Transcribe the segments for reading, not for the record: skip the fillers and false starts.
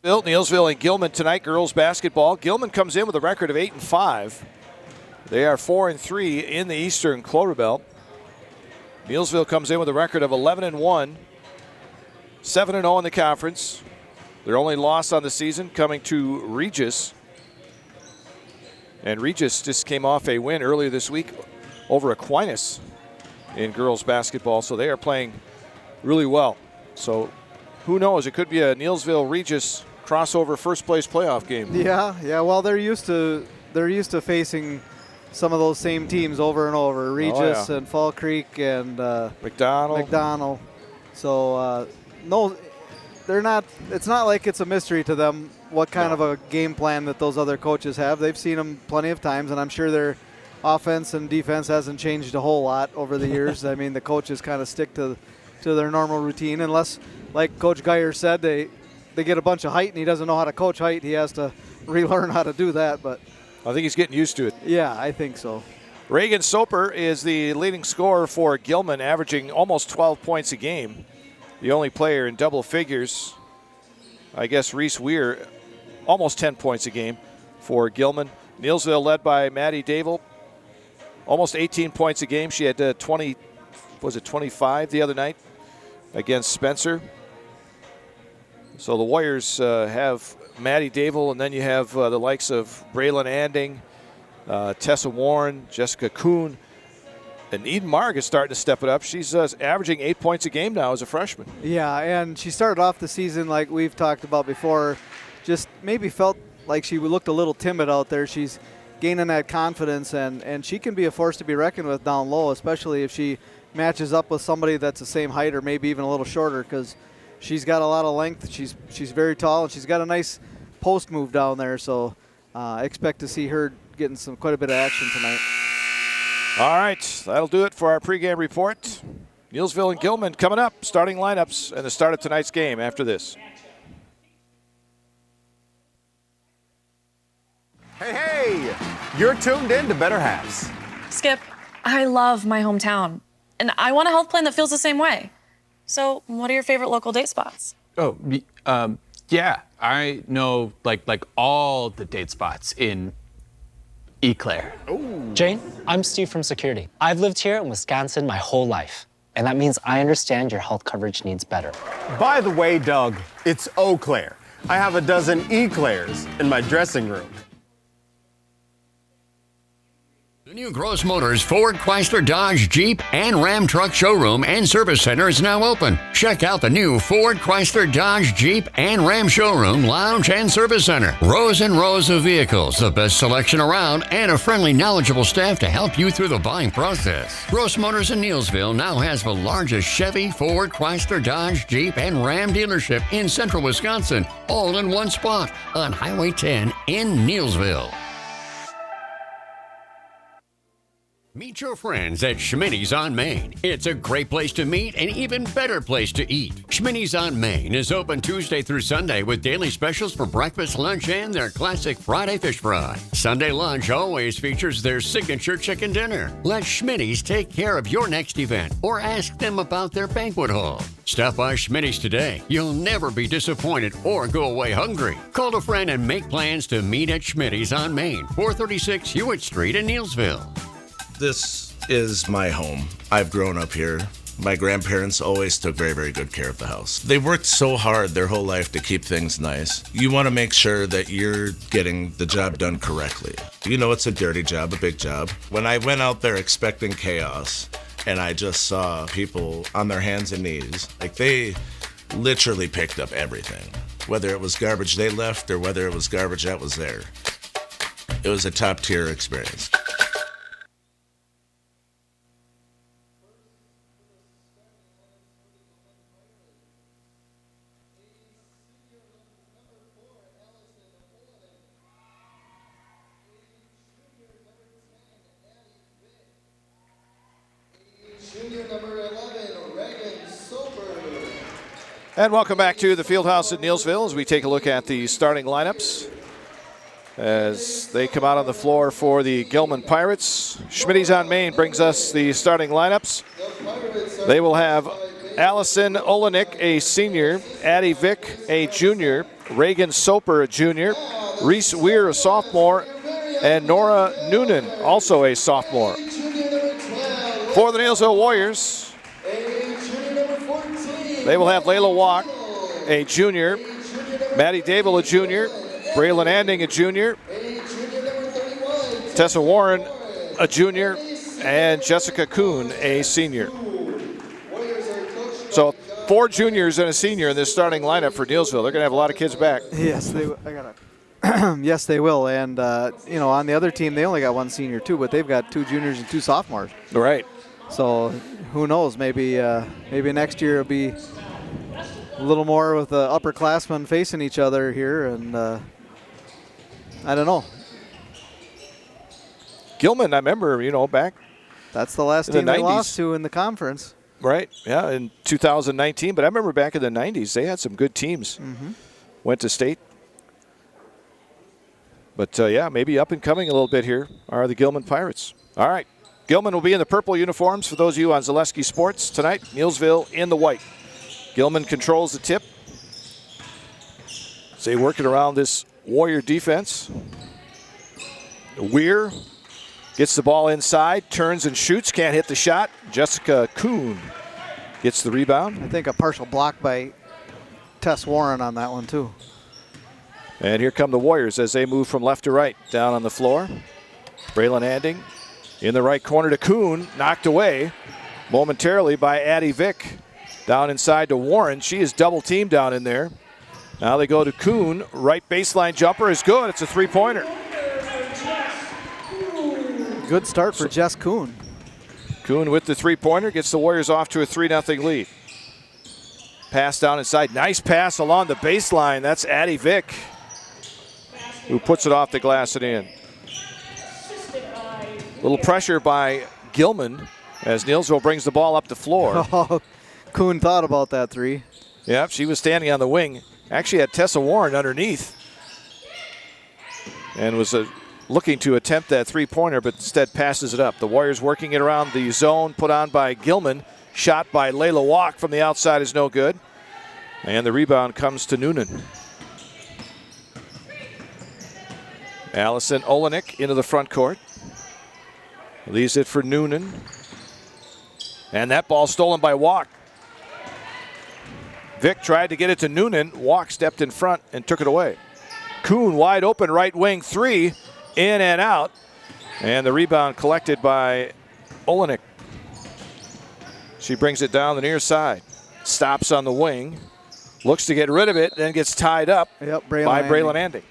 Neillsville and Gilman tonight, girls basketball. Gilman comes in with a record of 8-5. They are 4-3 in the Eastern Clover Belt. Neillsville comes in with a record of 11-1, 7-0 in the conference. Their only loss on the season coming to Regis. And Regis just came off a win earlier this week over Aquinas in girls basketball, so they are playing really well. So who knows? It could be a Neillsville-Regis crossover first-place playoff game. Yeah. Well, they're used to facing some of those same teams over and over. Regis and Fall Creek and McDonald. So no, they're not. It's not like it's a mystery to them what kind of a game plan that those other coaches have. They've seen them plenty of times, and I'm sure their offense and defense hasn't changed a whole lot over the years. I mean, the coaches kind of stick to their normal routine, unless, like Coach Geyer said, they get a bunch of height and he doesn't know how to coach height. He has to relearn how to do that. But I think he's getting used to it. Yeah, I think so. Reagan Soper is the leading scorer for Gilman, averaging almost 12 points a game. The only player in double figures, I guess Reese Weir, almost 10 points a game for Gilman. Neillsville led by Maddie Dable, almost 18 points a game. She had 25 the other night against Spencer. So the Warriors have Maddie Dable, and then you have the likes of Braylon Anding, Tessa Warren, Jessica Kuhn, and Eden Marg is starting to step it up. She's averaging 8 points a game now as a freshman. Yeah, and she started off the season like we've talked about before, just maybe felt like she looked a little timid out there. She's gaining that confidence, and she can be a force to be reckoned with down low, especially if she matches up with somebody that's the same height or maybe even a little shorter, because she's got a lot of length. She's very tall, and she's got a nice post move down there. So I expect to see her getting quite a bit of action tonight. All right, that'll do it for our pregame report. Neillsville and Gilman coming up, starting lineups and the start of tonight's game after this. Hey, you're tuned in to Better Halves. Skip, I love my hometown, and I want a health plan that feels the same way. So what are your favorite local date spots? Oh, yeah, I know like all the date spots in Eau Claire. Jane, I'm Steve from security. I've lived here in Wisconsin my whole life, and that means I understand your health coverage needs better. By the way, Doug, it's Eau Claire. I have a dozen Eclairs in my dressing room. The new Gross Motors Ford, Chrysler, Dodge, Jeep, and Ram Truck showroom and service center is now open. Check out the new Ford, Chrysler, Dodge, Jeep, and Ram showroom, lounge, and service center. Rows and rows of vehicles, the best selection around, and a friendly, knowledgeable staff to help you through the buying process. Gross Motors in Neillsville now has the largest Chevy, Ford, Chrysler, Dodge, Jeep, and Ram dealership in central Wisconsin, all in one spot on Highway 10 in Neillsville. Meet your friends at Schmitty's on Main. It's a great place to meet and even better place to eat. Schmitty's on Main is open Tuesday through Sunday with daily specials for breakfast, lunch, and their classic Friday fish fry. Sunday lunch always features their signature chicken dinner. Let Schmitty's take care of your next event or ask them about their banquet hall. Stop by Schmitty's today. You'll never be disappointed or go away hungry. Call a friend and make plans to meet at Schmitty's on Main, 436 Hewitt Street in Neillsville. This is my home. I've grown up here. My grandparents always took very, very good care of the house. They worked so hard their whole life to keep things nice. You want to make sure that you're getting the job done correctly. You know it's a dirty job, a big job. When I went out there expecting chaos, and I just saw people on their hands and knees, like they literally picked up everything. Whether it was garbage they left or whether it was garbage that was there. It was a top-tier experience. And welcome back to the Fieldhouse at Neillsville as we take a look at the starting lineups as they come out on the floor for the Gilman Pirates. Schmitty's on Main brings us the starting lineups. They will have Allison Olenek, a senior. Addie Vick, a junior. Reagan Soper, a junior. Reese Weir, a sophomore. And Nora Noonan, also a sophomore. For the Neillsville Warriors, they will have Layla Walk, a junior. Maddie Dable, a junior. Braylon Anding, a junior. Tessa Warren, a junior. And Jessica Kuhn, a senior. So 4 juniors and a senior in this starting lineup for Neillsville. They're going to have a lot of kids back. Yes, yes, they will. And, on the other team, they only got 1 senior, too, but they've got 2 juniors and 2 sophomores. Right. So who knows? Maybe next year it'll be a little more with the upperclassmen facing each other here. And I don't know. Gilman, I remember, back. That's the last team they lost to in the conference. Right, yeah, in 2019. But I remember back in the 90s, they had some good teams. Mm-hmm. Went to state. But, maybe up and coming a little bit here are the Gilman Pirates. All right, Gilman will be in the purple uniforms for those of you on Zaleski Sports tonight. Neillsville in the white. Gilman controls the tip. So they working around this Warrior defense. Weir gets the ball inside, turns and shoots, can't hit the shot. Jessica Kuhn gets the rebound. I think a partial block by Tess Warren on that one, too. And here come the Warriors as they move from left to right. Down on the floor. Braylon Anding in the right corner to Kuhn, knocked away momentarily by Addie Vick. Down inside to Warren. She is double teamed down in there. Now they go to Kuhn. Right baseline jumper is good. It's a 3-pointer. Good start for Jess Kuhn. Kuhn with the 3-pointer gets the Warriors off to a 3-0 lead. Pass down inside. Nice pass along the baseline. That's Addie Vick, who puts it off the glass and in. Little pressure by Gilman as Neillsville brings the ball up the floor. Oh, Kuhn thought about that 3. Yep, she was standing on the wing. Actually had Tessa Warren underneath and was looking to attempt that 3-pointer, but instead passes it up. The Warriors working it around the zone put on by Gilman. Shot by Layla Walk from the outside is no good. And the rebound comes to Noonan. Allison Olenek into the front court. Leaves it for Noonan. And that ball stolen by Walk. Vick tried to get it to Noonan. Walk stepped in front and took it away. Kuhn wide open right wing 3. In and out. And the rebound collected by Olenek. She brings it down the near side. Stops on the wing. Looks to get rid of it, then gets tied up by Braylon Anding.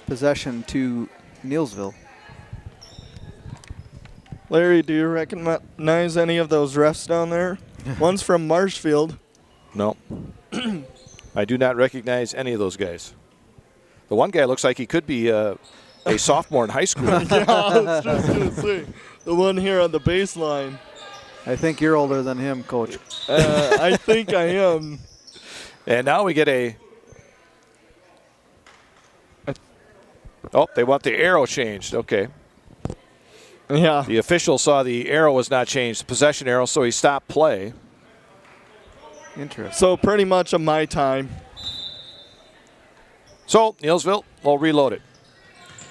Possession to Neillsville. Larry, do you recognize any of those refs down there? One's from Marshfield. No. I do not recognize any of those guys. The one guy looks like he could be a sophomore in high school. Yeah, I was just going to say. The one here on the baseline. I think you're older than him, Coach. I think I am. And now we get a... Oh, they want the arrow changed. Okay. Yeah. The official saw the arrow was not changed, the possession arrow, so he stopped play. Interesting. So pretty much a my time. So Neillsville will reload it.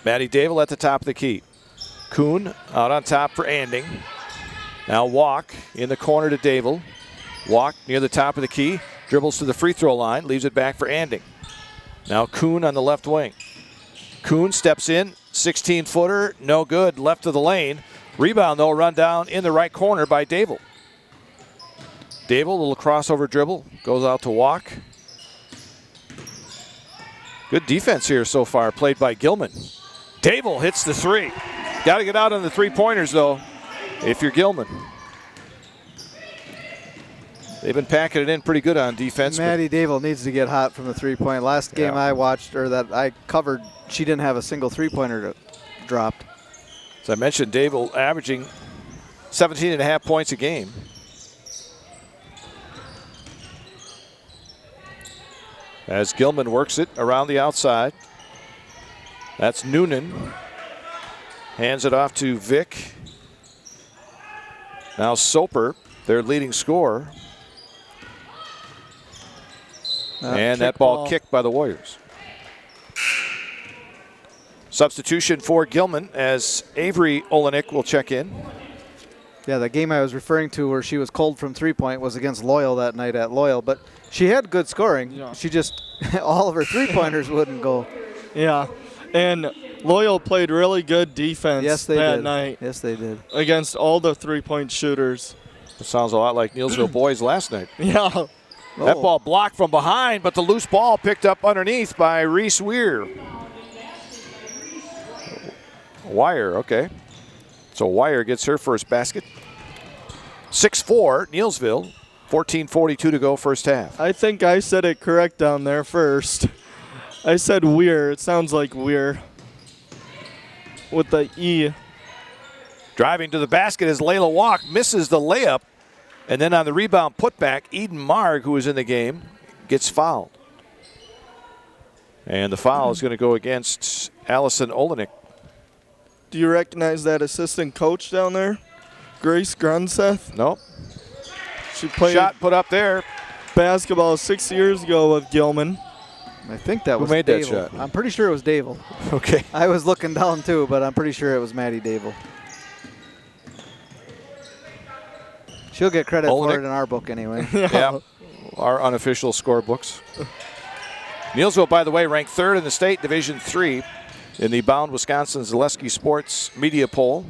Maddie Dable at the top of the key. Kuhn out on top for Anding. Now Walk in the corner to Dable. Walk near the top of the key. Dribbles to the free throw line. Leaves it back for Anding. Now Kuhn on the left wing. Kuhn steps in. 16-footer. No good. Left of the lane. Rebound, though, run down in the right corner by Dable. Dable, a little crossover dribble. Goes out to Walk. Good defense here so far, played by Gilman. Dable hits the 3. Got to get out on the 3-pointers, though, if you're Gilman. They've been packing it in pretty good on defense. Maddie Dable needs to get hot from the 3-point. Last game I watched, or that I covered, she didn't have a single 3-pointer dropped. As I mentioned, Dable averaging 17.5 points a game. As Gilman works it around the outside. That's Noonan. Hands it off to Vick. Now Soper, their leading scorer. And that ball kicked by the Warriors. Substitution for Gilman as Avery Olenek will check in. Yeah, the game I was referring to where she was cold from three-point was against Loyal that night at Loyal, but she had good scoring. Yeah. She just, all of her three-pointers wouldn't go. Yeah, and Loyal played really good defense that night. Yes, they did. Against all the three-point shooters. It sounds a lot like Neillsville boys last night. Yeah. That ball blocked from behind, but the loose ball picked up underneath by Reese Weir. Wire, okay. So Wire gets her first basket. 6-4, Neillsville. 14:42 to go first half. I think I said it correct down there first. I said Weir. It sounds like Weir. With the E. Driving to the basket as Layla Walk misses the layup. And then on the rebound putback, Eden Marg, who is in the game, gets fouled. And the foul is going to go against Allison Olenek. Do you recognize that assistant coach down there? Grace Grunseth? Nope. She played shot put up there. Basketball 6 years ago with Gilman. I think that was Who made Dable. that shot? I'm pretty sure it was Dable. Okay. I was looking down too, but I'm pretty sure it was Maddie Dable. She'll get credit for it in our book anyway. Yeah, our unofficial scorebooks. Neillsville, by the way, ranked third in the state, Division III, in the Bound Wisconsin Zaleski Sports Media Poll.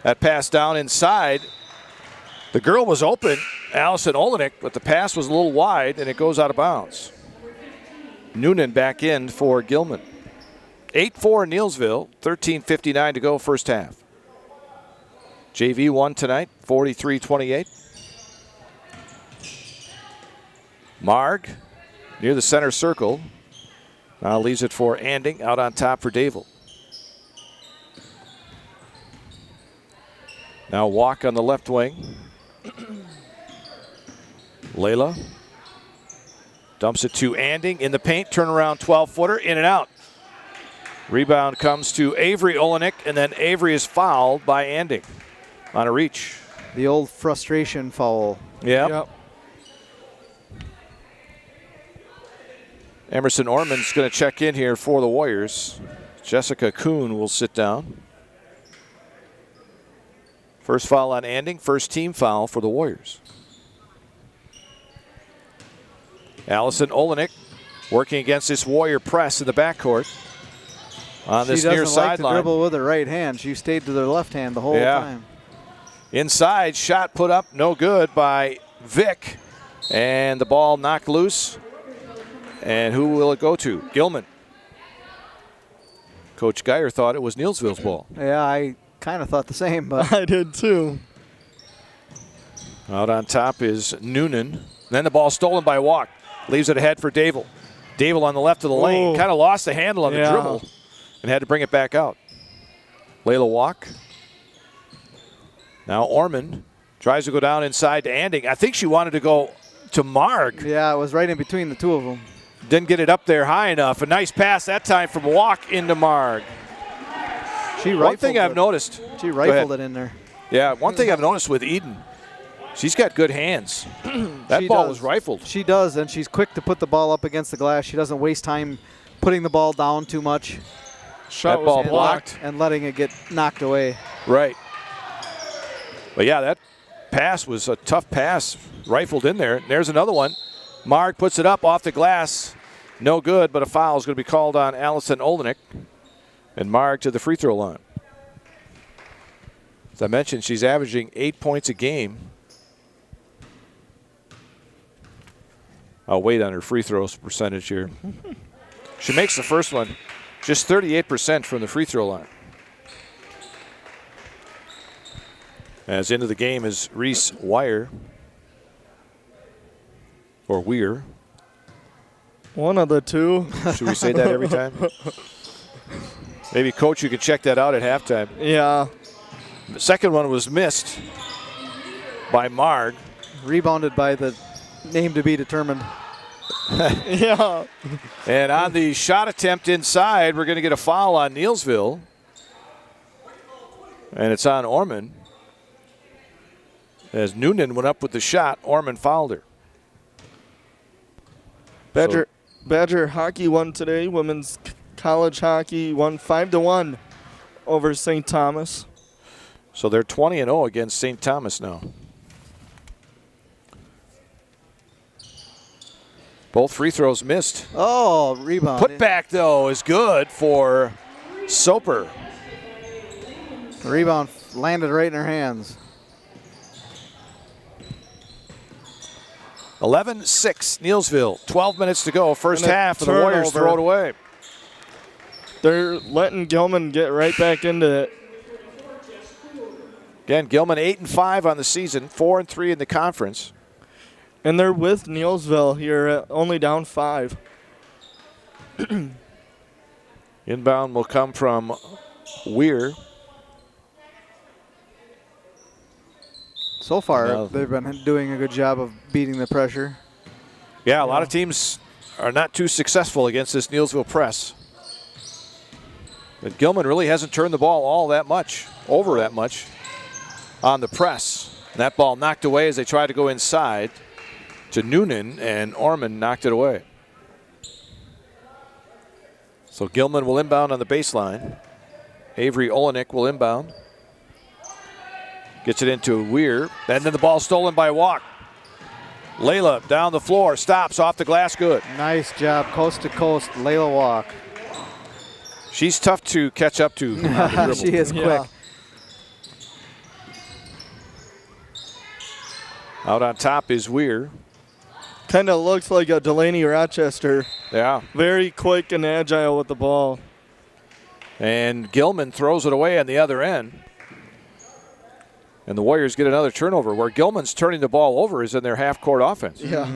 That pass down inside. The girl was open, Allison Olenek, but the pass was a little wide, and it goes out of bounds. Noonan back in for Gilman. 8-4 Neillsville, 13:59 to go first half. JV won tonight, 43-28. Marg near the center circle. Now leaves it for Anding, out on top for Dable. Now Walk on the left wing. Layla dumps it to Anding in the paint, turnaround 12-footer, in and out. Rebound comes to Avery Olenek, and then Avery is fouled by Anding on a reach. The old frustration foul. Yep. Emerson Orman's going to check in here for the Warriors. Jessica Kuhn will sit down. First foul on Anding, first team foul for the Warriors. Allison Olenek working against this Warrior press in the backcourt. On this near sideline. She doesn't like to dribble with her right hand. She stayed to the left hand the whole time. Inside, shot put up, no good by Vick. And the ball knocked loose. And who will it go to? Gilman. Coach Geyer thought it was Neillsville's ball. Yeah, I kind of thought the same, but I did too. Out on top is Noonan. Then the ball stolen by Walk. Leaves it ahead for Dable. Dable on the left of the lane. Kind of lost the handle on the dribble and had to bring it back out. Layla Walk. Now Orman tries to go down inside to Anding. I think she wanted to go to Marg. Yeah, it was right in between the two of them. Didn't get it up there high enough. A nice pass that time from Walk into Marg. One thing I've noticed. She rifled it in there. Yeah, one thing I've noticed with Eden, she's got good hands. That ball was rifled. She does, and she's quick to put the ball up against the glass. She doesn't waste time putting the ball down too much. That ball blocked. And letting it get knocked away. Right. But yeah, that pass was a tough pass, rifled in there. There's another one. Marg puts it up off the glass. No good, but a foul is going to be called on Allison Olenek. And Marg to the free throw line. As I mentioned, she's averaging 8 points a game. I'll wait on her free throws percentage here. She makes the first one, just 38% from the free throw line. As into the game is Reese Wire. Or Weir. One of the two. Should we say that every time? Maybe, Coach, you could check that out at halftime. Yeah. The second one was missed by Marg. Rebounded by the name to be determined. Yeah. And on the shot attempt inside, we're going to get a foul on Neillsville. And it's on Orman. As Noonan went up with the shot, Orman fouled her. Badger hockey won today. Women's college hockey won 5-1 over St. Thomas. So they're 20-0 against St. Thomas now. Both free throws missed. Oh, rebound. Put back, though, is good for Soper. The rebound landed right in her hands. 11-6, Neillsville. 12 minutes to go. First half, and the Warriors throw it away. They're letting Gilman get right back into it. Again, Gilman 8-5 on the season, 4-3 in the conference. And they're with Neillsville here, only down 5. Inbound will come from Weir. So far, they've been doing a good job of beating the pressure. Yeah, a lot of teams are not too successful against this Neillsville press. But Gilman really hasn't turned the ball all that much, over that much, on the press. And that ball knocked away as they tried to go inside to Noonan, and Orman knocked it away. So Gilman will inbound on the baseline. Avery Olenek will inbound. Gets it into Weir, and then the ball stolen by Walk. Layla down the floor, stops off the glass, good. Nice job, coast to coast, Layla Walk. She's tough to catch up to. She is quick. Out on top is Weir. Kind of looks like a Delaney Rochester. Yeah. Very quick and agile with the ball. And Gilman throws it away on the other end. And the Warriors get another turnover. Where Gilman's turning the ball over is in their half-court offense. Yeah.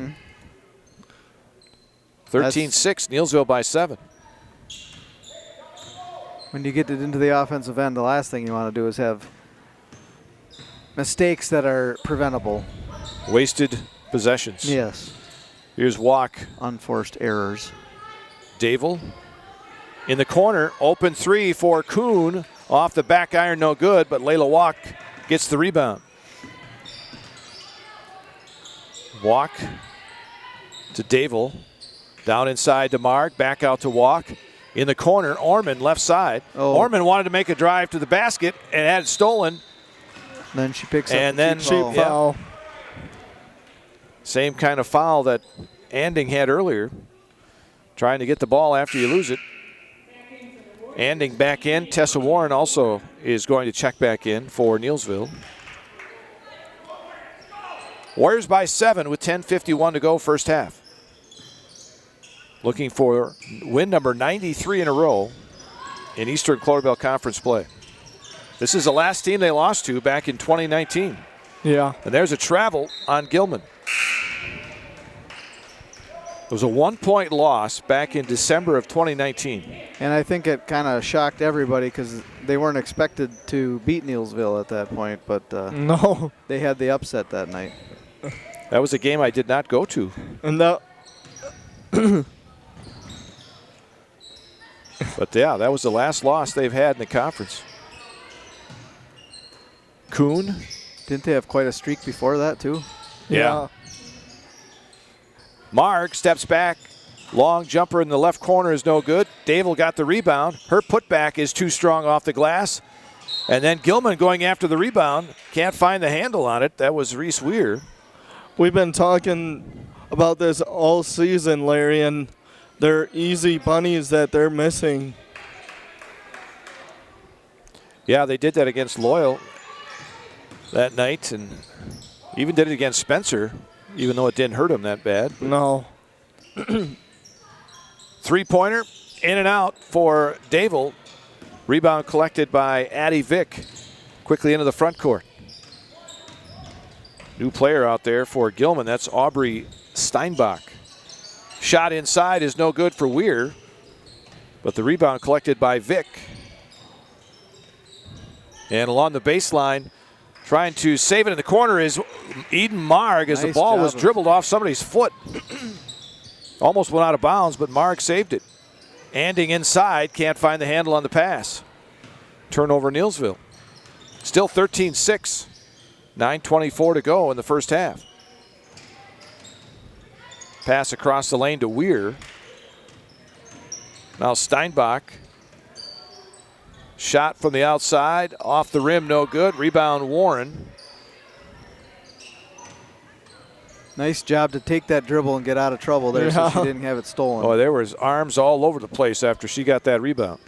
13-6, Neillsville by 7. When you get it into the offensive end, the last thing you want to do is have mistakes that are preventable. Wasted possessions. Yes. Here's Walk. Unforced errors. Dable in the corner. Open three for Kuhn. Off the back iron, no good, but Layla Walk gets the rebound. Walk to Dable. Down inside to Mark. Back out to Walk. In the corner, Orman left side. Oh. Orman wanted to make a drive to the basket and had it stolen. Then she picks up and then cheap foul. Same kind of foul that Anding had earlier. Trying to get the ball after you lose it. Anding back in. Tessa Warren also is going to check back in for Neillsville. Warriors by 7 with 10:51 to go first half. Looking for win number 93 in a row in Eastern Cloverbell Conference play. This is the last team they lost to back in 2019. Yeah. And there's a travel on Gilman. It was a 1-point loss back in December of 2019. And I think it kind of shocked everybody because they weren't expected to beat Neillsville at that point, but no, they had the upset that night. That was a game I did not go to. And that But yeah, that was the last loss they've had in the conference. Kuhn. Didn't they have quite a streak before that too? Yeah. Mark steps back. Long jumper in the left corner is no good. Dable got the rebound. Her putback is too strong off the glass. And then Gilman going after the rebound. Can't find the handle on it. That was Reese Weir. We've been talking about this all season, Larry, and they're easy bunnies that they're missing. Yeah, they did that against Loyal that night, and even did it against Spencer, even though it didn't hurt him that bad. No. Three-pointer, in and out for Dable. Rebound collected by Addie Vick. Quickly into the front court. New player out there for Gilman. That's Aubrey Steinbach. Shot inside is no good for Weir, but the rebound collected by Vick. And along the baseline, trying to save it in the corner is Eden Marg as the ball was dribbled off somebody's foot. Almost went out of bounds, but Marg saved it. Anding inside, can't find the handle on the pass. Turnover Neillsville. Still 13-6. 9:24 to go in the first half. Pass across the lane to Weir. Now Steinbach. Shot from the outside, off the rim, no good. Rebound, Warren. Nice job to take that dribble and get out of trouble there so she didn't have it stolen. Oh, there was arms all over the place after she got that rebound.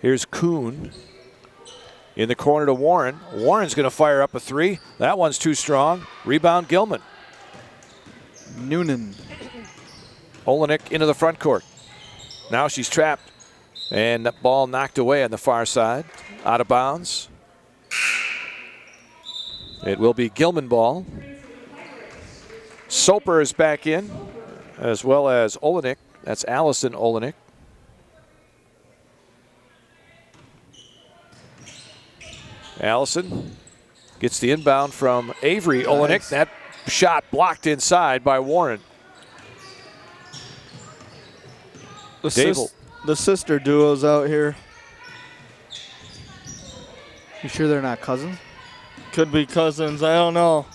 Here's Kuhn in the corner to Warren. Warren's going to fire up a three. That one's too strong. Rebound, Gilman. Noonan. Olenek into the front court. Now she's trapped. And that ball knocked away on the far side. Out of bounds. It will be Gilman ball. Soper is back in, as well as Olenek. That's Allison Olenek. Allison gets the inbound from Avery Olenek. Nice. That shot blocked inside by Warren. The sister duo's out here. You sure they're not cousins? Could be cousins. I don't know.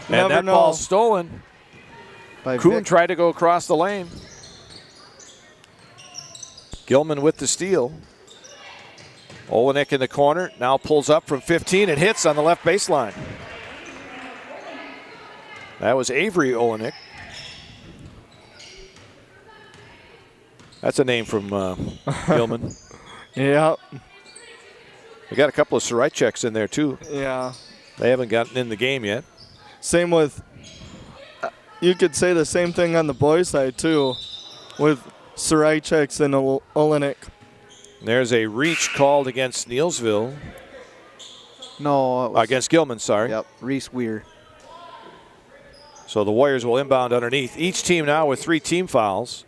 And that ball's stolen. By Kuhn Vic. tried to go across the lane. Gilman with the steal. Olenek in the corner. Now pulls up from 15 and hits on the left baseline. That was Avery Olenek. That's a name from Gilman. Yeah. We got a couple of Saraicheks in there too. Yeah. They haven't gotten in the game yet. Same with, you could say the same thing on the boys' side too, with Saraicheks and Olenek. There's a reach called against Neillsville. No. It was, Against Gilman, sorry. Yep, Reese Weir. So the Warriors will inbound underneath. Each team now with 3 team fouls.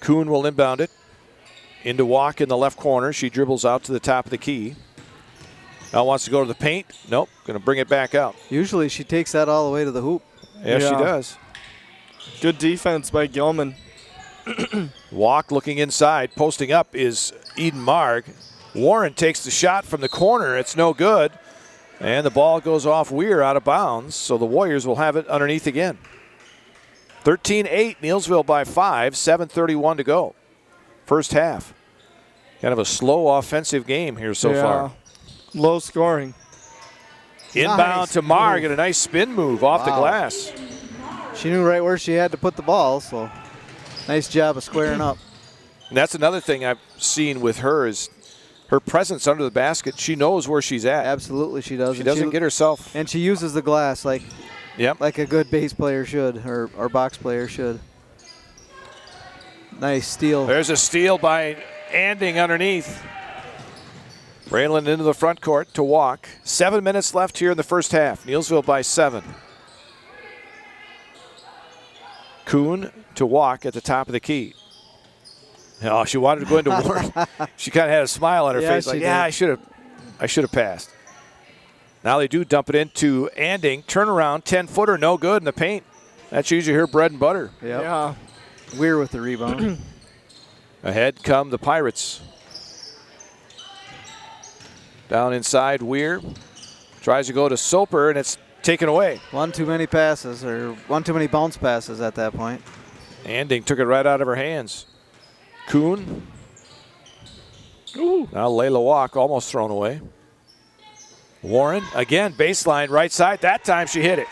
Kuhn will inbound it. Into Walk in the left corner. She dribbles out to the top of the key. Now wants to go to the paint. Nope, going to bring it back out. Usually she takes that all the way to the hoop. Yeah, she does. Good defense by Gilman. Walk looking inside. Posting up is Eden Marg. Warren takes the shot from the corner. It's no good. And the ball goes off Weir out of bounds. So the Warriors will have it underneath again. 13-8, Neillsville by 5. 7:31 to go. First half. Kind of a slow offensive game here so far. Low scoring. Inbound Nice to Marg move. and a nice spin move off the glass. She knew right where she had to put the ball, so nice job of squaring up. And that's another thing I've seen with her is her presence under the basket. She knows where she's at. Absolutely she does. She And doesn't get herself. And she uses the glass like Yep. a good base player should, or box player should. Nice steal. There's a steal by Anding underneath. Braylon into the front court to Walk. 7 minutes left here in the first half. Neillsville by 7. Kuhn to Walk at the top of the key. Oh, she wanted to go into Warren. She kind of had a smile on her face, like, yeah, I should have passed. Now they do dump it into Anding. Turnaround, 10-footer, no good in the paint. That's usually her bread and butter. Yep. Yeah. Weir with the rebound. Ahead come the Pirates. Down inside, Weir tries to go to Soper, and it's taken away. One too many passes, or one too many bounce passes at that point. Anding took it right out of her hands. Kuhn. Ooh. Now Layla Walk almost thrown away. Warren, again, baseline, right side. That time she hit it.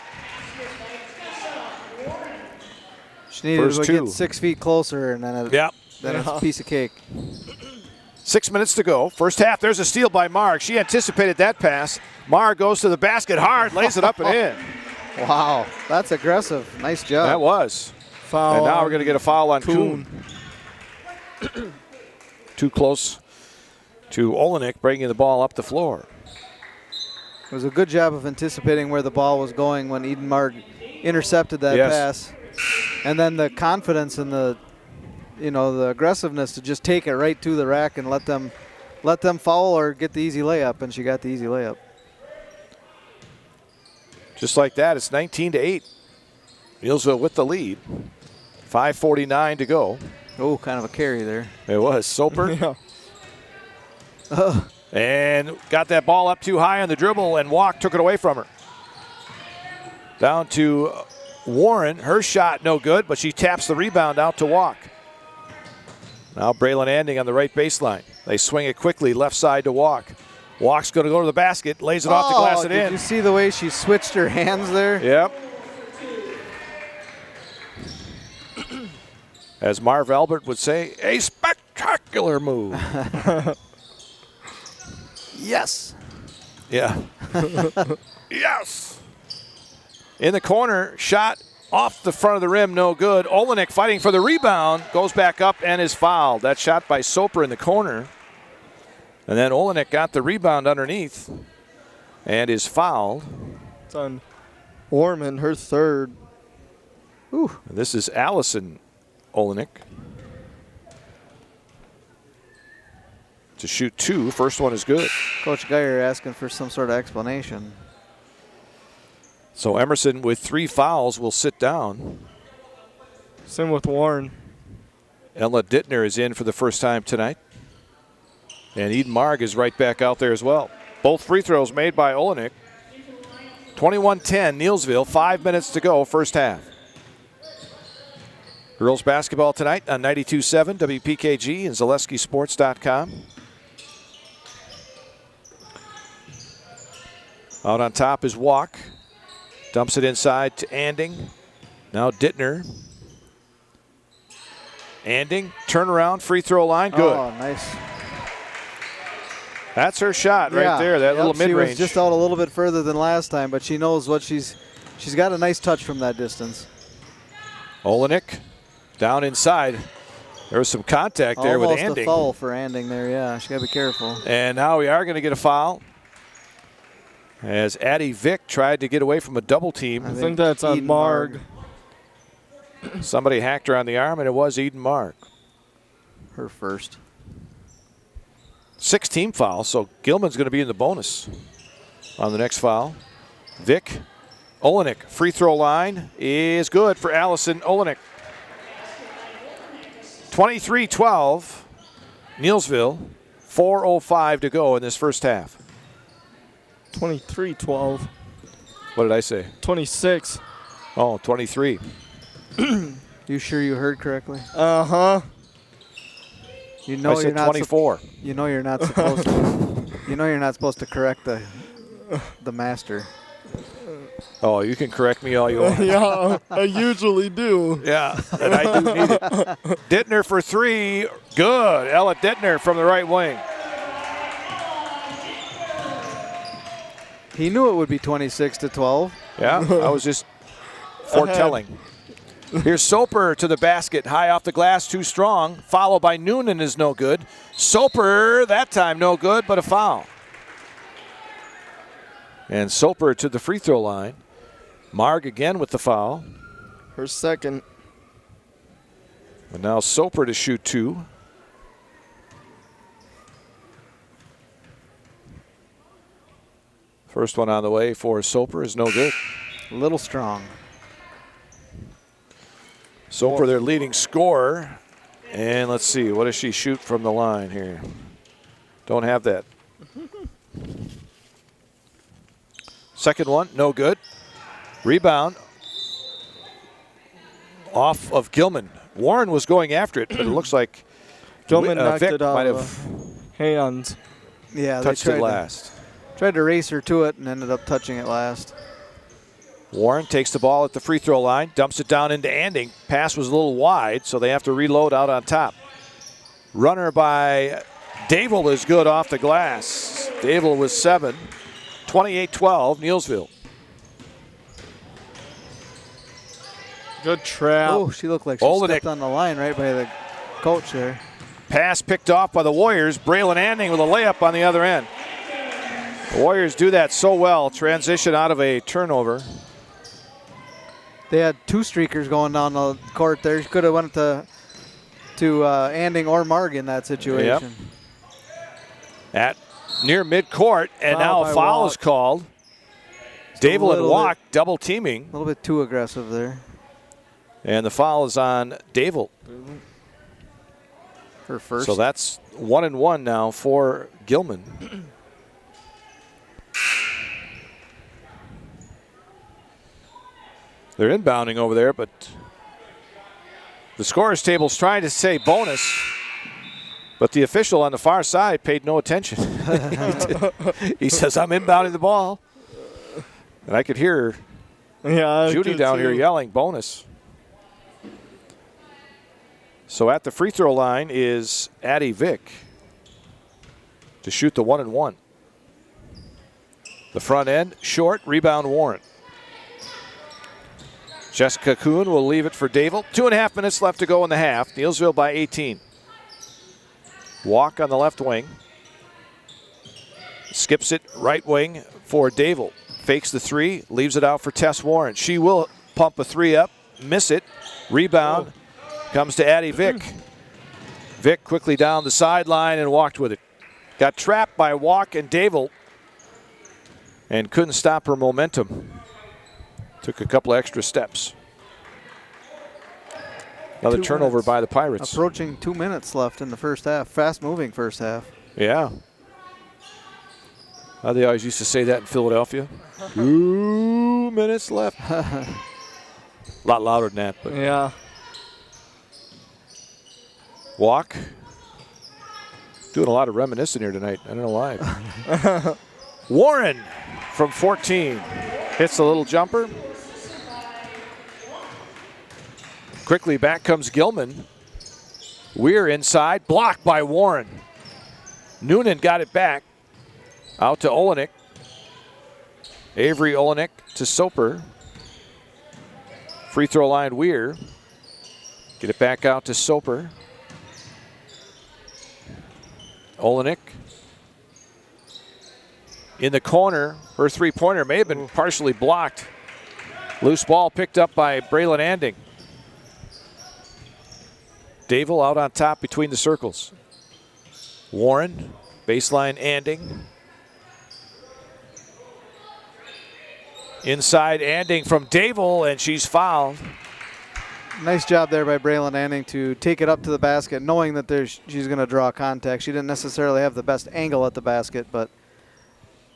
She needed First to two. get 6 feet closer, and then, Yep. then it's a piece of cake. 6 minutes to go. First half, there's a steal by Marg. She anticipated that pass. Marg goes to the basket hard, lays it up and in. Wow, that's aggressive. Nice job. That was. Foul. And now we're going to get a foul on Kuhn. Too close to Olenek, bringing the ball up the floor. It was a good job of anticipating where the ball was going when Eden Marg intercepted that pass. And then the confidence and the aggressiveness to just take it right to the rack and let them foul or get the easy layup, and she got the easy layup. Just like that, it's 19-8. Neillsville with the lead. 5:49 to go. Oh, kind of a carry there. It was Soper. Yeah. And got that ball up too high on the dribble, and Walk took it away from her. Down to Warren. Her shot no good, but she taps the rebound out to Walk. Now Braylon Anding on the right baseline. They swing it quickly, left side to Walk. Walk's going to go to the basket, lays it off to glass it in. Did you see the way she switched her hands there? Yep. As Marv Albert would say, a spectacular move. Yes. Yeah. Yes. In the corner, shot off the front of the rim, no good. Olenek fighting for the rebound, goes back up and is fouled. That shot by Soper in the corner. And then Olenek got the rebound underneath and is fouled. It's on Orman, her third. Ooh. This is Allison Olenek. To shoot 2, first one is good. Coach Geyer asking for some sort of explanation. So Emerson with 3 fouls will sit down. Same with Warren. Ella Dittner is in for the first time tonight. And Eden Marg is right back out there as well. Both free throws made by Olenek. 21-10, Neillsville, 5 minutes to go, first half. Girls basketball tonight on 92.7 WPKG and ZaleskiSports.com. Out on top is Walk. Dumps it inside to Anding. Now Dittner. Anding, turnaround, free throw line, good. Oh, nice. That's her shot right there, that little mid-range. She was just out a little bit further than last time, but she knows what she's got a nice touch from that distance. Olenek down inside. There was some contact there with Anding. Almost a foul for Anding there, yeah. She got to be careful. And now we are going to get a foul. As Addie Vick tried to get away from a double team. I think that's on Marg. Somebody hacked her on the arm, and it was Eden Marg. Her first. 6 team fouls, so Gilman's going to be in the bonus on the next foul. Vick, Olenek, free throw line is good for Allison Olenek. 23-12, Neillsville, 4:05 to go in this first half. 23-12. What did I say? 26. Oh, 23. You sure you heard correctly? Uh-huh. You know I said you're not 24. You know you're not supposed to. You know you're not supposed to correct the master. Oh, you can correct me all you want. Yeah, I usually do. Yeah, and I do need it. Dittner for 3. Good. Ella Dittner from the right wing. He knew it would be 26-12. Yeah, I was just foretelling. Here's Soper to the basket, high off the glass, too strong. Followed by Noonan is no good. Soper, that time no good, but a foul. And Soper to the free throw line. Marg again with the foul. Her second. And now Soper to shoot 2. First one on the way for Soper is no good. A little strong. Soper, their leading scorer. And let's see, what does she shoot from the line here? Don't have that. Second one, no good. Rebound off of Gilman. Warren was going after it, but it looks like Gilman knocked Vic it out might of have hands. Yeah, touched it last. Tried to race her to it and ended up touching it last. Warren takes the ball at the free throw line, dumps it down into Anding. Pass was a little wide, so they have to reload out on top. Runner by Dable is good off the glass. Dable with 7. 28-12, Neillsville. Good trap. Oh, she looked like she stepped on the line right by the coach there. Pass picked off by the Warriors. Braylon Anding with a layup on the other end. The Warriors do that so well. Transition out of a turnover. They had 2 streakers going down the court there. She could have went to Anding or Marg in that situation. Yep. At near midcourt, and now a foul is called. Dable and Walk double teaming. A little bit too aggressive there. And the foul is on Dable. Her first. So that's 1-1 now for Gilman. They're inbounding over there, but the scorer's table's trying to say bonus, but the official on the far side paid no attention. He says, I'm inbounding the ball. And I could hear Judy down here yelling bonus. So at the free throw line is Addie Vick to shoot the 1-and-1. The front end, short, rebound Warren. Jessica Kuhn will leave it for Dable. 2.5 minutes left to go in the half. Neillsville by 18. Walk on the left wing. Skips it right wing for Dable. Fakes the three, leaves it out for Tess Warren. She will pump a three up, miss it. Rebound comes to Addie Vick. Vick quickly down the sideline and walked with it. Got trapped by Walk and Dable and couldn't stop her momentum. Took a couple extra steps. Another turnover by the Pirates. Approaching 2 minutes left in the first half. Fast-moving first half. Yeah. They always used to say that in Philadelphia. 2 minutes left. A lot louder than that. But yeah. Walk. Doing a lot of reminiscing here tonight. I don't know why. Warren from 14. Hits a little jumper. Quickly back comes Gilman. Weir inside. Blocked by Warren. Noonan got it back. Out to Olenek. Avery Olenek to Soper. Free throw line Weir. Get it back out to Soper. Olenek. In the corner. Her three-pointer may have been partially blocked. Loose ball picked up by Braylon Anding. Dable out on top between the circles. Warren. Baseline Anding. Inside Anding from Dable, and she's fouled. Nice job there by Braylon Anding to take it up to the basket, knowing that she's going to draw contact. She didn't necessarily have the best angle at the basket, but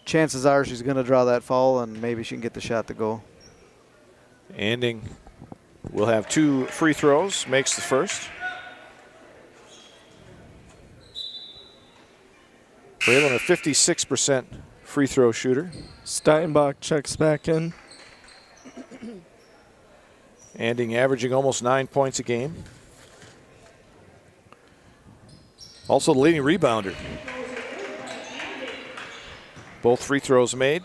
chances are she's going to draw that foul, and maybe she can get the shot to go. Anding will have 2 free throws, makes the first. Braylon a 56% free throw shooter. Steinbach checks back in. Anding averaging almost 9 points a game. Also the leading rebounder. Both free throws made.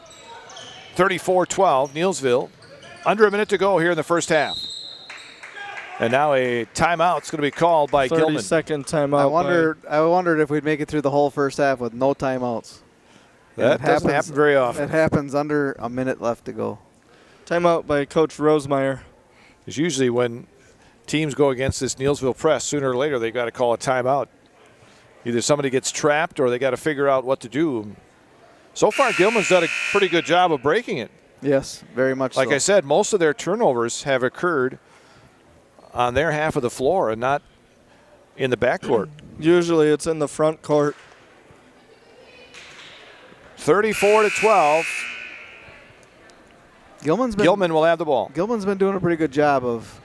34-12, Neillsville. Under a minute to go here in the first half. And now a timeout is going to be called by Gilman. 30-second timeout. I wondered if we'd make it through the whole first half with no timeouts. That doesn't happen very often. It happens under a minute left to go. Timeout by Coach Rosemeyer. Because usually when teams go against this Neillsville press, sooner or later they've got to call a timeout. Either somebody gets trapped or they got to figure out what to do. So far, Gilman's done a pretty good job of breaking it. Yes, very much Like so. I said, most of their turnovers have occurred on their half of the floor and not in the backcourt. Usually it's in the front court. 34-12. Gilman will have the ball. Gilman's been doing a pretty good job of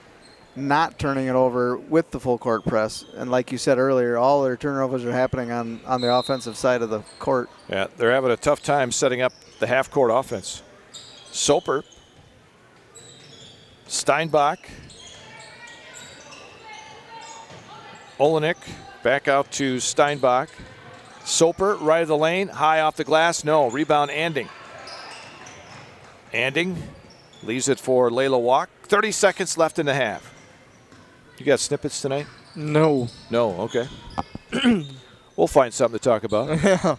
not turning it over with the full court press. And like you said earlier, all their turnovers are happening on the offensive side of the court. Yeah, they're having a tough time setting up the half-court offense. Soper. Steinbach. Olenek back out to Steinbach. Soper, right of the lane, high off the glass. No, rebound Anding. Anding leaves it for Layla Walk. 30 seconds left in the half. You got snippets tonight? No. No, okay. We'll find something to talk about. Yeah.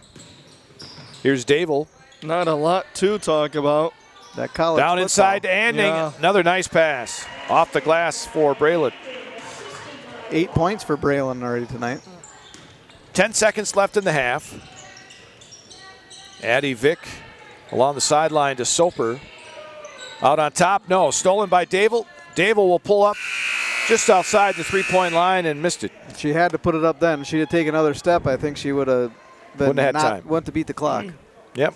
Here's Dable. Not a lot to talk about. That college Down football. inside to Anding. Yeah. Another nice pass. Off the glass for Braylon. 8 points for Braylon already tonight. 10 seconds left in the half. Addie Vick along the sideline to Soper. Out on top, no. Stolen by Dable. Dable will pull up just outside the three-point line and missed it. She had to put it up then. She'd have taken another step. I think she would have been Wouldn't have had time. went to beat the clock. Yep.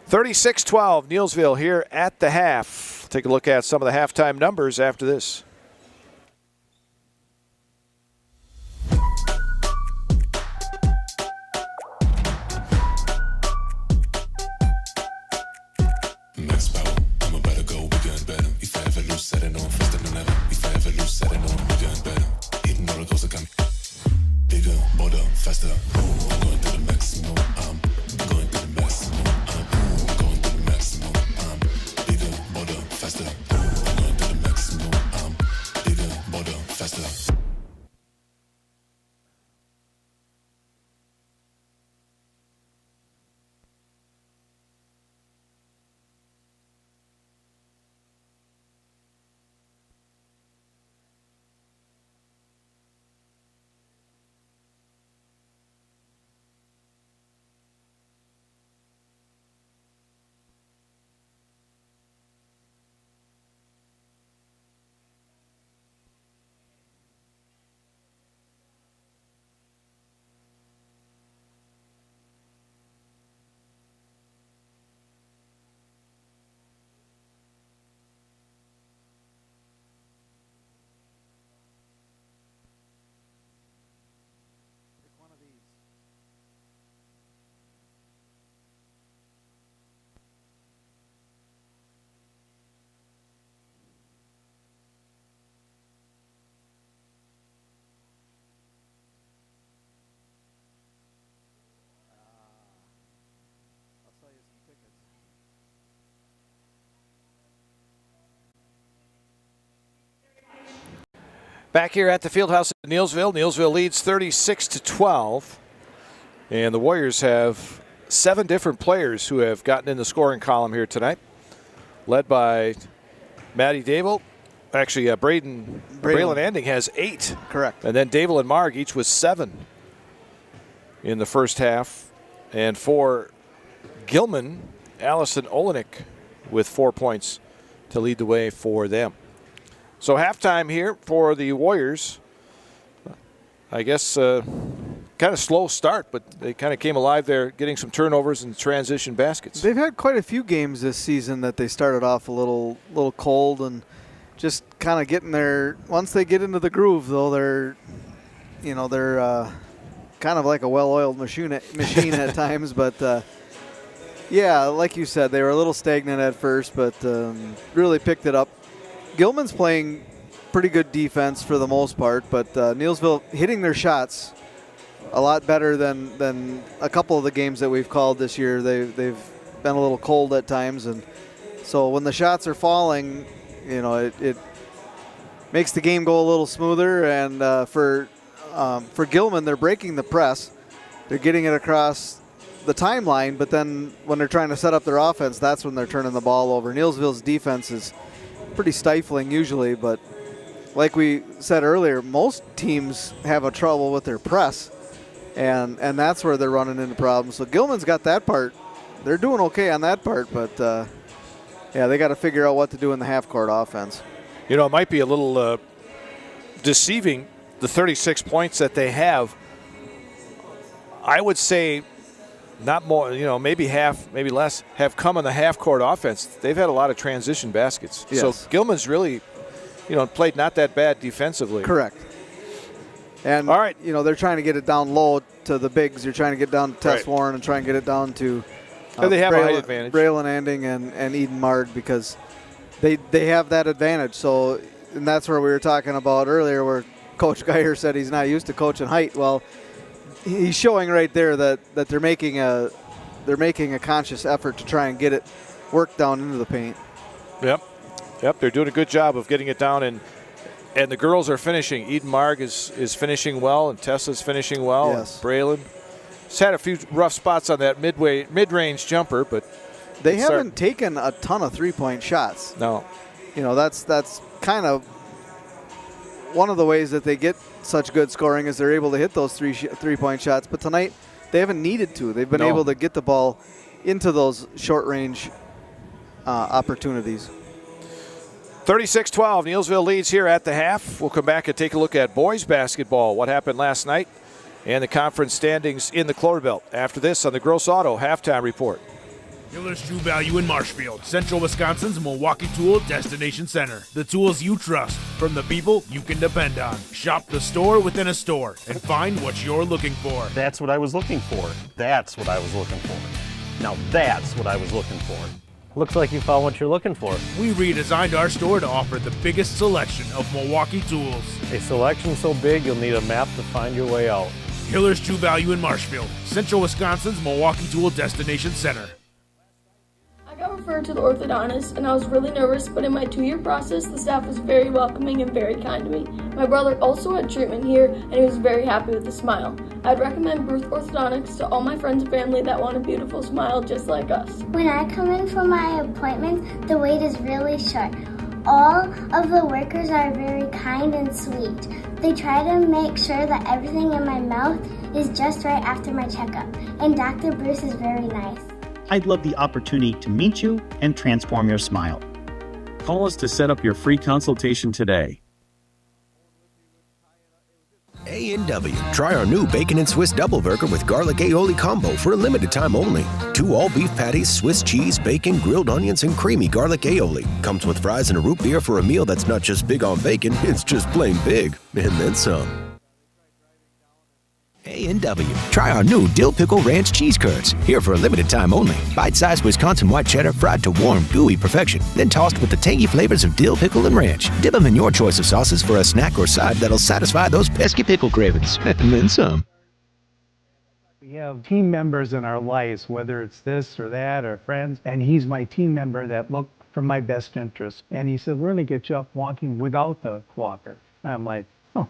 36-12, Neillsville here at the half. Take a look at some of the halftime numbers after this. Max power, I'm about to go bigger and better. If I ever lose, set it on faster than ever. If I ever lose, set it on bigger and better. Hitting all the goals, I come bigger, bolder, faster. I'm going to the maximum. I'm going to the maximum. I'm going to the maximum. I'm bigger, bolder, faster. I'm going to the maximum. I'm bigger, bolder, faster. Back here at the Fieldhouse in Neillsville. Neillsville leads 36-12. And the Warriors have 7 different players who have gotten in the scoring column here tonight. Led by Matty Dable. Actually, Braylon Anding has 8. Correct. And then Dable and Marg each with 7 in the first half. And for Gilman, Allison Olenek with 4 points to lead the way for them. So halftime here for the Warriors. I guess kind of slow start, but they kind of came alive there, getting some turnovers and transition baskets. They've had quite a few games this season that they started off a little cold and just kind of getting there. Once they get into the groove, though, they're kind of like a well-oiled machine at times. But yeah, like you said, they were a little stagnant at first, but really picked it up. Gilman's playing pretty good defense for the most part, but Neillsville hitting their shots a lot better than a couple of the games that we've called this year. They've been a little cold at times, and so when the shots are falling, it makes the game go a little smoother. And for Gilman, they're breaking the press. They're getting it across the timeline, but then when they're trying to set up their offense, that's when they're turning the ball over. Neillsville's defense is pretty stifling usually, but like we said earlier, most teams have a trouble with their press, and that's where they're running into problems. So Gilman's got that part. They're doing okay on that part, but yeah, they got to figure out what to do in the half-court offense. It might be a little deceiving, the 36 points that they have. I would say not more, maybe half, maybe less, have come on the half-court offense. They've had a lot of transition baskets. Yes. So Gilman's really, played not that bad defensively. Correct. And, all right, they're trying to get it down low to the bigs. You're trying to get down to Tess Warren and try and get it down to they have a height advantage. Braylon Anding and Eden Mard, because they have that advantage. So, and that's where we were talking about earlier where Coach Geyer said he's not used to coaching height. Well, he's showing right there that they're making a conscious effort to try and get it worked down into the paint. Yep, they're doing a good job of getting it down, and the girls are finishing. Eden Marg is finishing well, and Tessa's finishing well. Yes. And Braylon has had a few rough spots on that mid-range jumper, but they haven't taken a ton of three-point shots. No. That's kind of one of the ways that they get such good scoring is they're able to hit those three-point shots. But tonight, they haven't needed to. They've been able to get the ball into those short-range opportunities. 36-12, Neillsville leads here at the half. We'll come back and take a look at boys basketball, what happened last night, and the conference standings in the Clover Belt. After this on the Gross Auto Halftime Report. Hiller's True Value in Marshfield, Central Wisconsin's Milwaukee Tool Destination Center. The tools you trust from the people you can depend on. Shop the store within a store and find what you're looking for. That's what I was looking for. That's what I was looking for. Now that's what I was looking for. Looks like you found what you're looking for. We redesigned our store to offer the biggest selection of Milwaukee tools. A selection so big you'll need a map to find your way out. Hiller's True Value in Marshfield, Central Wisconsin's Milwaukee Tool Destination Center. I got referred to the orthodontist and I was really nervous, but in my 2-year process, the staff was very welcoming and very kind to me. My brother also had treatment here and he was very happy with the smile. I'd recommend Bruce Orthodontics to all my friends and family that want a beautiful smile just like us. When I come in for my appointment, the wait is really short. All of the workers are very kind and sweet. They try to make sure that everything in my mouth is just right after my checkup, and Dr. Bruce is very nice. I'd love the opportunity to meet you and transform your smile. Call us to set up your free consultation today. A&W. Try our new Bacon and Swiss Double Burger with Garlic Aioli Combo for a limited time only. 2 all-beef patties, Swiss cheese, bacon, grilled onions, and creamy garlic aioli. Comes with fries and a root beer for a meal that's not just big on bacon, it's just plain big. And then some. A&W. Try our new Dill Pickle Ranch Cheese Curds. Here for a limited time only. Bite-sized Wisconsin white cheddar fried to warm, gooey perfection. Then tossed with the tangy flavors of dill pickle and ranch. Dip them in your choice of sauces for a snack or side that'll satisfy those pesky pickle cravings. And then some. We have team members in our lives, whether it's this or that or friends, and he's my team member that looked for my best interest. And he said, we're going to get you up walking without the walker. I'm like, oh,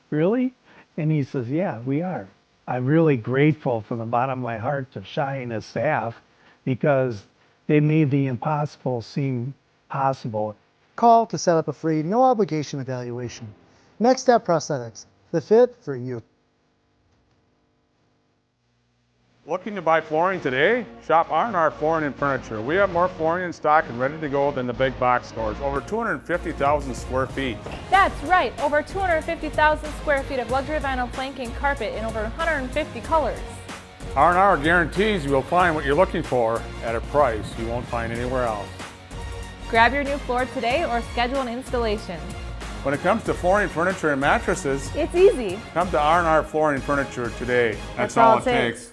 really? And he says, yeah, we are. I'm really grateful from the bottom of my heart to Shai and his staff because they made the impossible seem possible. Call to set up a free, no obligation evaluation. Next Step Prosthetics, the fit for you. Looking to buy flooring today? Shop R&R Flooring and Furniture. We have more flooring in stock and ready to go than the big box stores. Over 250,000 square feet. That's right, over 250,000 square feet of luxury vinyl plank and carpet in over 150 colors. R&R guarantees you will find what you're looking for at a price you won't find anywhere else. Grab your new floor today or schedule an installation. When it comes to flooring, furniture, and mattresses, it's easy. Come to R&R Flooring and Furniture today. That's all it takes.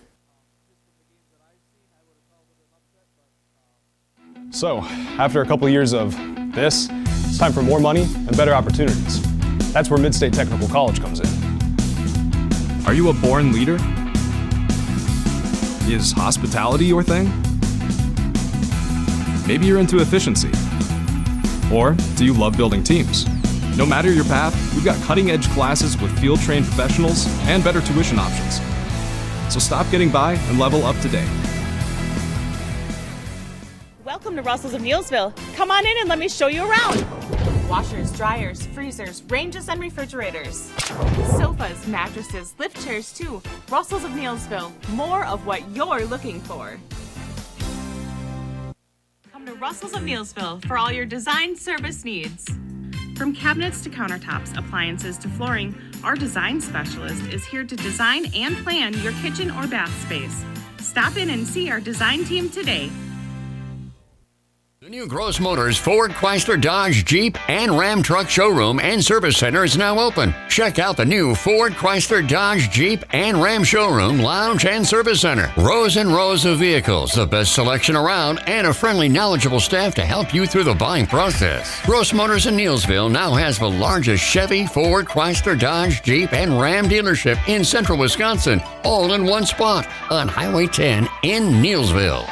So, after a couple years of this, it's time for more money and better opportunities. That's where Mid-State Technical College comes in. Are you a born leader? Is hospitality your thing? Maybe you're into efficiency. Or do you love building teams? No matter your path, we've got cutting-edge classes with field-trained professionals and better tuition options. So stop getting by and level up today. Welcome to Russell's of Neillsville. Come on in and let me show you around. Washers, dryers, freezers, ranges, and refrigerators. Sofas, mattresses, lift chairs too. Russell's of Neillsville. More of what you're looking for. Come to Russell's of Neillsville for all your design service needs. From cabinets to countertops, appliances to flooring, our design specialist is here to design and plan your kitchen or bath space. Stop in and see our design team today. The new Gross Motors Ford, Chrysler, Dodge, Jeep, and Ram Truck Showroom and Service Center is now open. Check out the new Ford, Chrysler, Dodge, Jeep, and Ram Showroom, Lounge, and Service Center. Rows and rows of vehicles, the best selection around, and a friendly, knowledgeable staff to help you through the buying process. Gross Motors in Neillsville now has the largest Chevy, Ford, Chrysler, Dodge, Jeep, and Ram dealership in central Wisconsin, all in one spot on Highway 10 in Neillsville.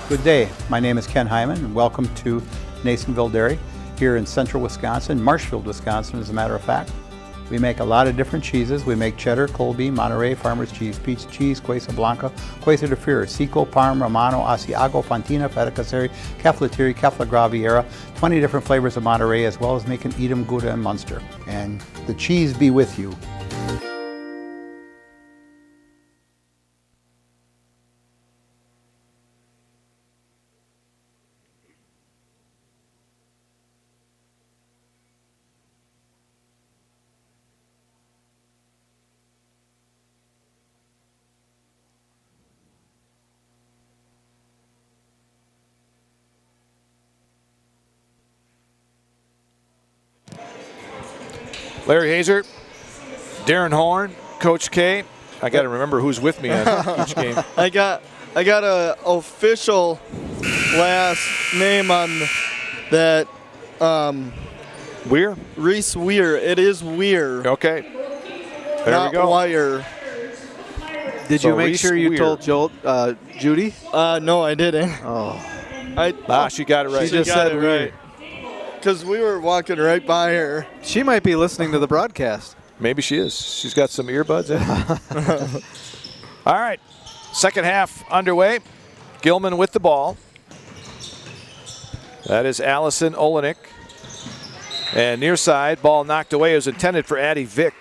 Good day. My name is Ken Hyman, and welcome to Neillsville Dairy here in central Wisconsin, Marshfield, Wisconsin, as a matter of fact. We make a lot of different cheeses. We make cheddar, Colby, Monterey, Farmer's Cheese, Peach Cheese, Quesa Blanca, Quesa de Fear, Seco, Parm, Romano, Asiago, Fontina, Feta Caseri, Caflatiri, Cafla Graviera, 20 different flavors of Monterey, as well as making Edam, Gouda, and Munster. And the cheese be with you. Larry Hazer, Darren Horn, Coach K. I got to remember who's with me on each game. I got a official last name on that. Weir? Reese Weir. It is Weir. Okay. There Not we go. Wire. Did you make sure you told Judy? No, I didn't. Oh. She got it right. She just said it right. Because we were walking right by her. She might be listening to the broadcast. Maybe she is. She's got some earbuds in. All right. Second half underway. Gilman with the ball. That is Allison Olenek. And near side, ball knocked away. It was intended for Addie Vick.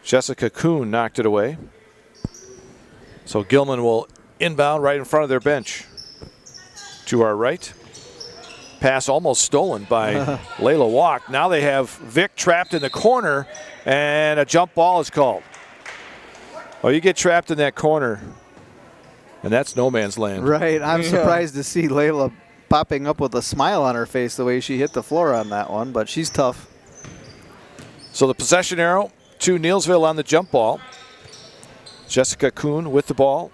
Jessica Kuhn knocked it away. So Gilman will inbound right in front of their bench. To our right. Pass almost stolen by Layla Walk. Now they have Vick trapped in the corner, and a jump ball is called. Oh, you get trapped in that corner, and that's no man's land. Right. I'm surprised to see Layla popping up with a smile on her face the way she hit the floor on that one, but she's tough. So the possession arrow to Neillsville on the jump ball. Jessica Kuhn with the ball.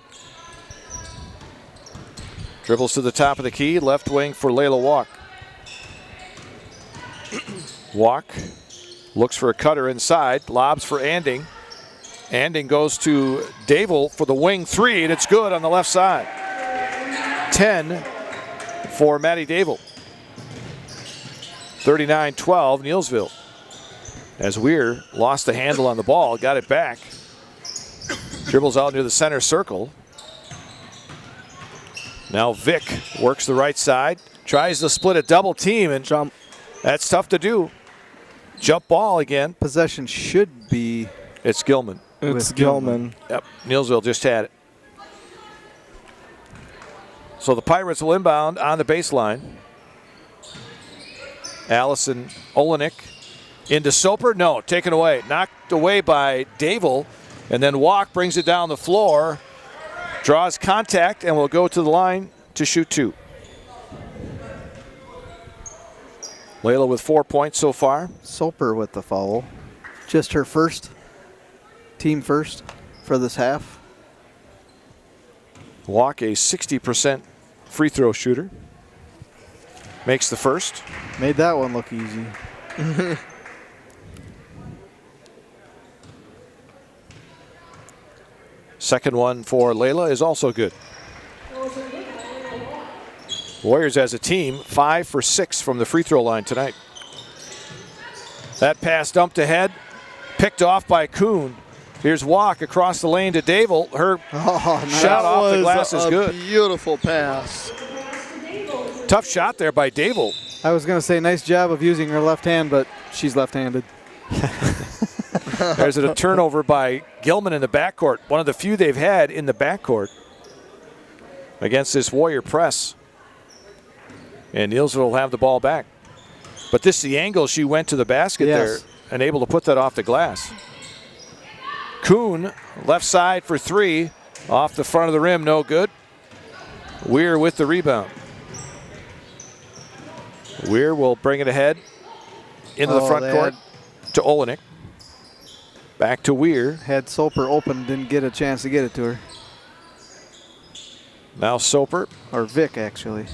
Dribbles to the top of the key, left wing for Layla Walk. Walk looks for a cutter inside, lobs for Anding. Anding goes to Dable for the wing three, and it's good on the left side. 10 for Maddie Dable. 39-12, Neillsville. As Weir lost the handle on the ball, got it back. Dribbles out near the center circle. Now Vick works the right side, tries to split a double team, and jump. That's tough to do. Jump ball again. Possession should be. It's Gilman. It's Gilman. Yep, Neillsville just had it. So the Pirates will inbound on the baseline. Allison Olenek into Soper. No, taken away. Knocked away by Dable. And then Walk brings it down the floor. Draws contact and will go to the line to shoot two. Layla with 4 points so far. Soper with the foul. Just her first. Team first for this half. Walk, a 60% free throw shooter. Makes the first. Made that one look easy. Second one for Layla is also good. Warriors as a team, 5 for 6 from the free throw line tonight. That pass dumped ahead, picked off by Kuhn. Here's Walk across the lane to Dable. Her shot off the glass is good. Beautiful pass. Tough shot there by Dable. I was going to say nice job of using her left hand, but she's left-handed. There's a turnover by Gilman in the backcourt. One of the few they've had in the backcourt against this Warrior press. And Neillsville will have the ball back. But this is the angle she went to the basket there and able to put that off the glass. Kuhn, left side for three. Off the front of the rim, no good. Weir with the rebound. Weir will bring it ahead into the front court to Olenek. Back to Weir. Had Soper open, didn't get a chance to get it to her. Now Soper. Or Vick, actually.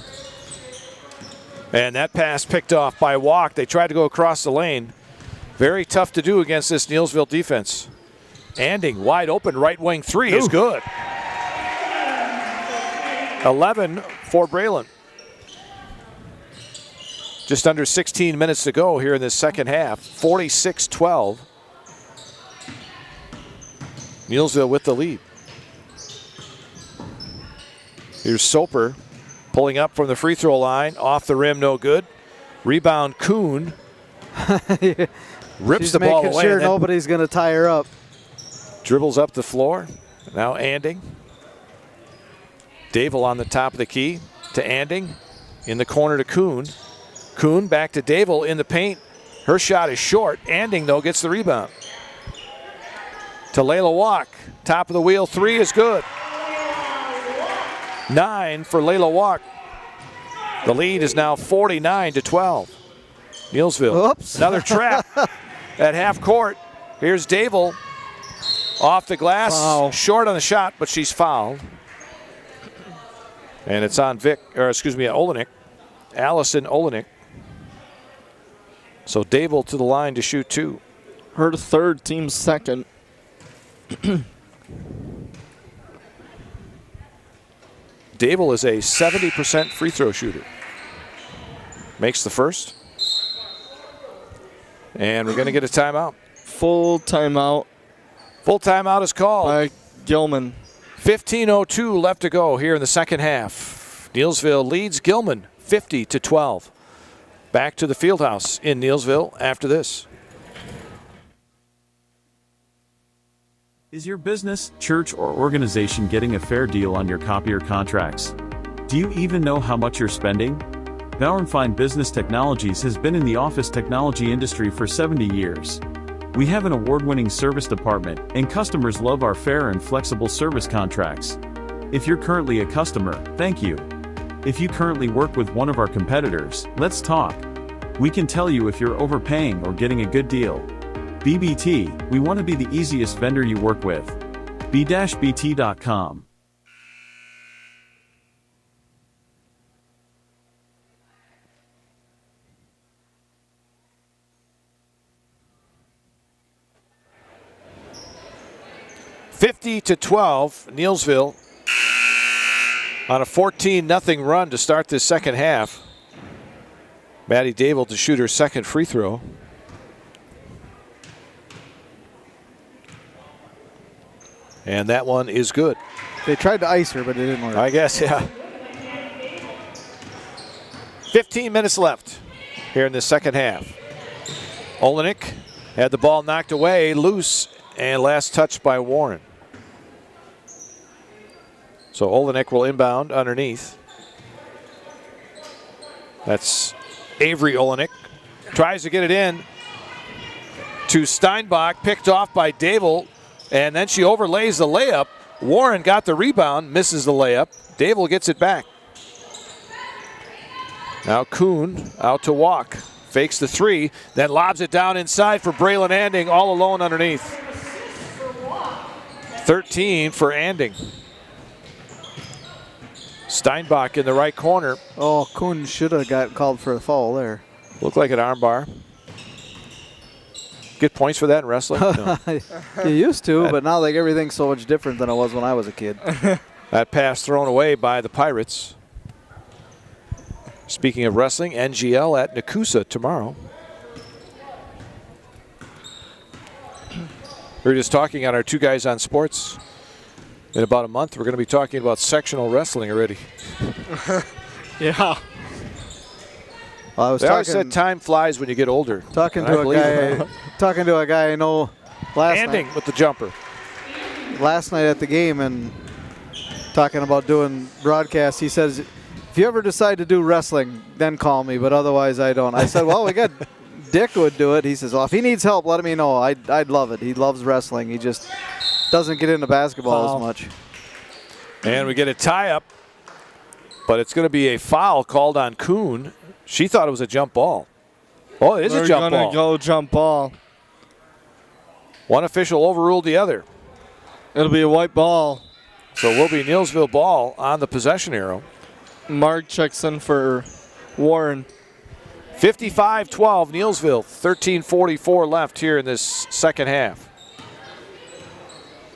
And that pass picked off by Walk. They tried to go across the lane. Very tough to do against this Neillsville defense. Anding wide open, right wing three is good. 11 for Braylon. Just under 16 minutes to go here in this second half. 46-12. Neillsville with the lead. Here's Soper pulling up from the free throw line. Off the rim, no good. Rebound, Kuhn. Rips the ball away. Making sure nobody's going to tie her up. Dribbles up the floor. Now Anding. Dable on the top of the key to Anding. In the corner to Kuhn. Kuhn back to Dable in the paint. Her shot is short. Anding, though, gets the rebound. To Layla Walk. Top of the wheel, three is good. 9 for Layla Walk. The lead is now 49-12. Neillsville. Oops. Another trap. at half court. Here's Dable off the glass, short on the shot, but she's fouled. And it's on Olenek, Allison Olenek. So Dable to the line to shoot 2. Her third, team second. Dable is a 70% free throw shooter. Makes the first. And we're going to get a timeout. Full timeout. Full timeout is called by Gilman. 15:02 left to go here in the second half. Neillsville leads Gilman 50-12. Back to the Fieldhouse in Neillsville after this. Is your business, church, or organization getting a fair deal on your copier contracts? Do you even know how much you're spending? Bauernfein Business Technologies has been in the office technology industry for 70 years. We have an award-winning service department, and customers love our fair and flexible service contracts. If you're currently a customer, thank you. If you currently work with one of our competitors, let's talk. We can tell you if you're overpaying or getting a good deal. BBT, we want to be the easiest vendor you work with. b-bt.com. (50-12), Neillsville on a 14-0 run to start this second half. Maddie Dable to shoot her second free throw. And that one is good. They tried to ice her, but it didn't work. I guess, yeah. 15 minutes left here in the second half. Olenek had the ball knocked away, loose, and last touch by Warren. So Olenek will inbound underneath. That's Avery Olenek. Tries to get it in to Steinbach, picked off by Dable, and then she overlays the layup. Warren got the rebound, misses the layup. Dable gets it back. Now Kuhn out to walk. Fakes the three, then lobs it down inside for Braylon Anding, all alone underneath. 13 for Anding. Steinbach in the right corner. Oh, Kuhn should have got called for a foul there. Looked like an armbar. Get points for that in wrestling? No. You used to, but now like everything's so much different than it was when I was a kid. That pass thrown away by the Pirates. Speaking of wrestling, NGL at Nakusa tomorrow. We were just talking on our Two Guys on Sports. In about a month, we're going to be talking about sectional wrestling already. Yeah. Well, I was they always said time flies when you get older. Talking to a guy I know last Anding night. with the jumper. Last night at the game and talking about doing broadcasts, he says, if you ever decide to do wrestling, then call me, but otherwise I don't. I said, well, we got Dick would do it. He says, well, if he needs help, let me know. I'd love it. He loves wrestling. He just doesn't get into basketball as much. And we get a tie-up, but it's going to be a foul called on Kuhn. She thought it was a jump ball. Oh, it is a jump ball. We're going to go jump ball. One official overruled the other. It'll be a white ball. So it will be Neillsville ball on the possession arrow. Mark checks in for Warren. 55-12, Neillsville. 13:44 left here in this second half.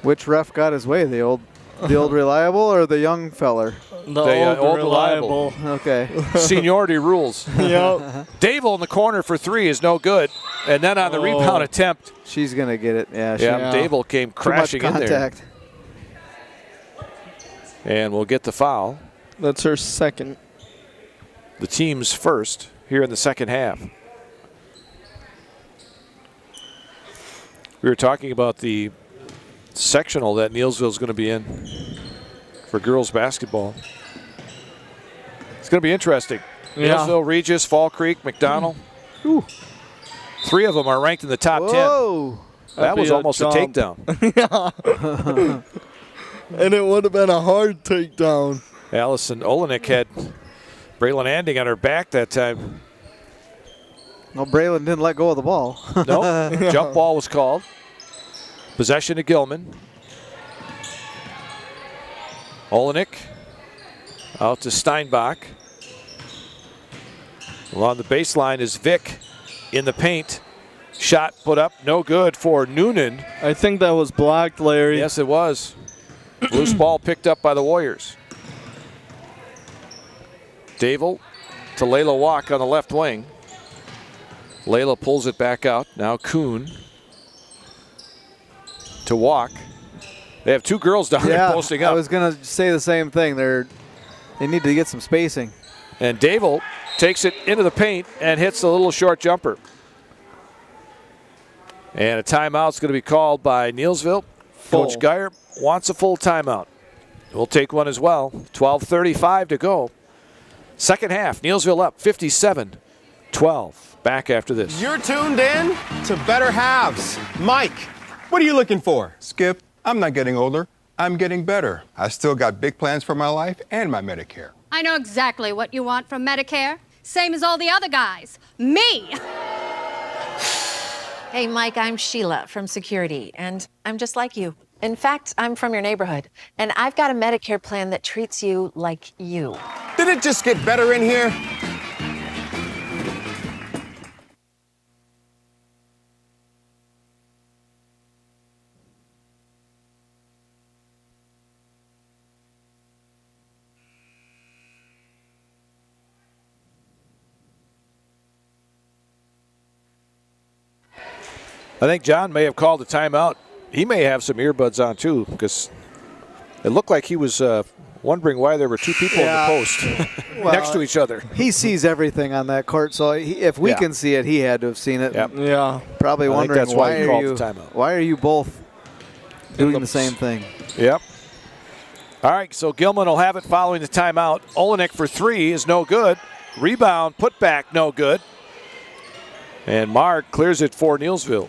Which ref got his way, the old reliable or the young feller? The old reliable. Okay. Seniority rules. Yep. Dable in the corner for three is no good. And then on the rebound attempt. She's going to get it. Yeah. Dable came crashing in there. And we'll get the foul. That's her second. The team's first here in the second half. We were talking about the sectional that Neillsville is going to be in for girls basketball. It's going to be interesting. Yeah. Neillsville, Regis, Fall Creek, McDonald. Ooh. Three of them are ranked in the top 10. That was almost a takedown. Yeah. And it would have been a hard takedown. Allison Olenek had Braylon Anding on her back that time. No, Braylon didn't let go of the ball. Nope. Jump ball was called. Possession to Gilman. Olenek out to Steinbach. Along the baseline is Vick in the paint. Shot put up, no good for Noonan. I think that was blocked, Larry. Yes, it was. Loose ball picked up by the Warriors. Dable to Layla Walk on the left wing. Layla pulls it back out. Now Kuhn to Walk. They have two girls down there posting up. I was going to say the same thing. They need to get some spacing. And Dable takes it into the paint and hits a little short jumper. And a timeout's going to be called by Neillsville. Coach Geyer wants a full timeout. We'll take one as well. 12:35 to go. Second half, Neillsville up 57-12. Back after this. You're tuned in to Better Halves. Mike, what are you looking for? Skip, I'm not getting older. I'm getting better. I still got big plans for my life and my Medicare. I know exactly what you want from Medicare. Same as all the other guys. Me! Hey, Mike, I'm Sheila from Security, and I'm just like you. In fact, I'm from your neighborhood, and I've got a Medicare plan that treats you like you. Did it just get better in here? I think John may have called a timeout. He may have some earbuds on too, because it looked like he was wondering why there were two people in the post next to each other. He sees everything on that court, so if we can see it, he had to have seen it. Yep. Yeah. Probably wondering that's why he called the timeout. Why are you both doing the same thing? Yep. All right, so Gilman will have it following the timeout. Olenek for three is no good. Rebound, put back, no good. And Mark clears it for Neillsville.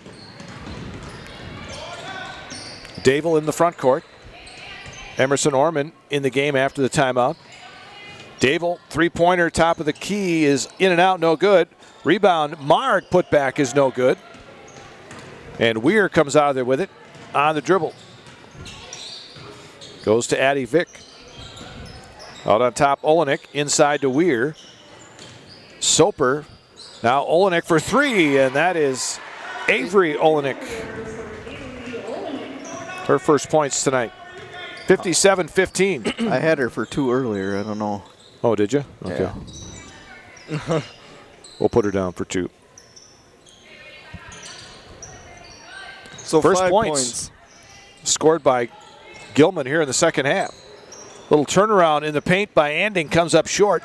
Dable in the front court. Emerson Orman in the game after the timeout. Dable, three-pointer, top of the key is in and out, no good. Rebound, Mark put back is no good. And Weir comes out of there with it on the dribble. Goes to Addie Vick. Out on top, Olenek inside to Weir. Soper. Now Olenek for three, and that is Avery Olenek. Her first points tonight. 57-15. I had her for two earlier. I don't know. Oh, did you? Okay. Yeah. We'll put her down for two. So first 5 points scored by Gilman here in the second half. Little turnaround in the paint by Anding comes up short.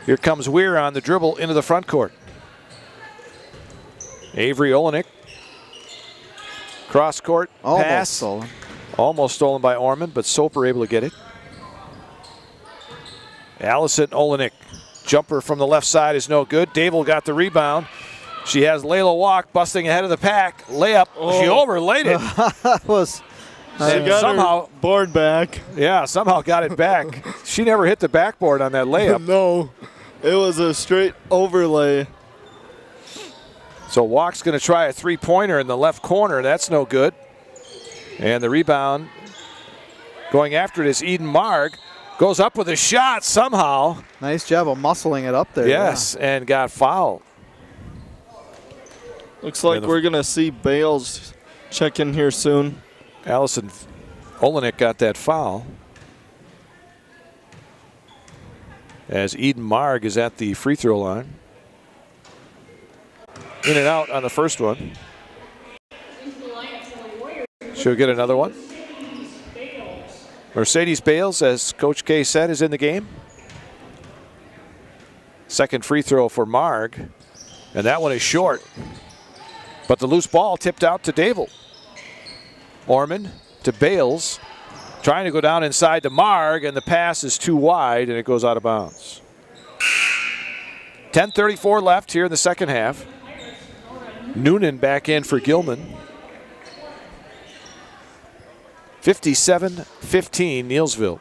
Here comes Weir on the dribble into the front court. Avery Olenek. Cross court pass. Stolen. Almost stolen by Orman, but Soper able to get it. Allison Olenek. Jumper from the left side is no good. Dable got the rebound. She has Layla Walk busting ahead of the pack. Layup. She overlaid it. was and got somehow her board back. Yeah, somehow got it back. She never hit the backboard on that layup. No, it was a straight overlay. So Walk's going to try a three-pointer in the left corner. That's no good. And the rebound going after it is Eden Marg. Goes up with a shot somehow. Nice job of muscling it up there. Yes, and got fouled. Looks like we're going to see Bales check in here soon. Allison Olenek got that foul. As Eden Marg is at the free throw line. In and out on the first one. She'll get another one. Mercedes Bales, as Coach K said, is in the game. Second free throw for Marg. And that one is short. But the loose ball tipped out to Dable. Orman to Bales. Trying to go down inside to Marg, and the pass is too wide, and it goes out of bounds. 10:34 left here in the second half. Noonan back in for Gilman. 57-15 Neillsville.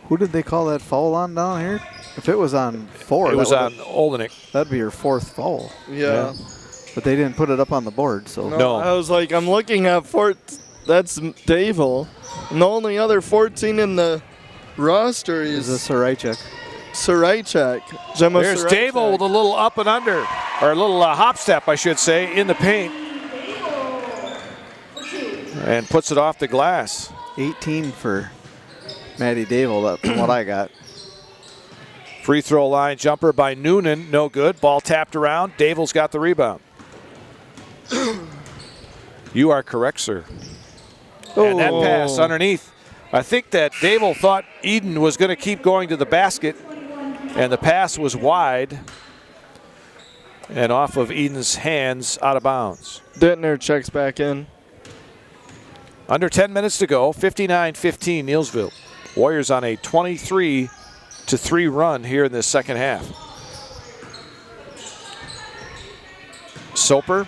Who did they call that foul on down here? If it was on 4, it was on Olenek. That'd be your 4th foul. Yeah. But they didn't put it up on the board, so. No. I was like, I'm looking at that's Davil. And the only other 14 in the roster is a Sarajchuk. There's Davil with a little up and under, or a little hop step, I should say, in the paint. And puts it off the glass. 18 for Matty Davil, from what I got. Free throw line jumper by Noonan, no good. Ball tapped around. Davil's got the rebound. You are correct, sir. And that pass underneath. I think that Davil thought Eden was going to keep going to the basket, and the pass was wide and off of Eden's hands, out of bounds. Dittner checks back in. Under 10 minutes to go, 59-15 Neillsville. Warriors on a 23-3 run here in this second half. Soper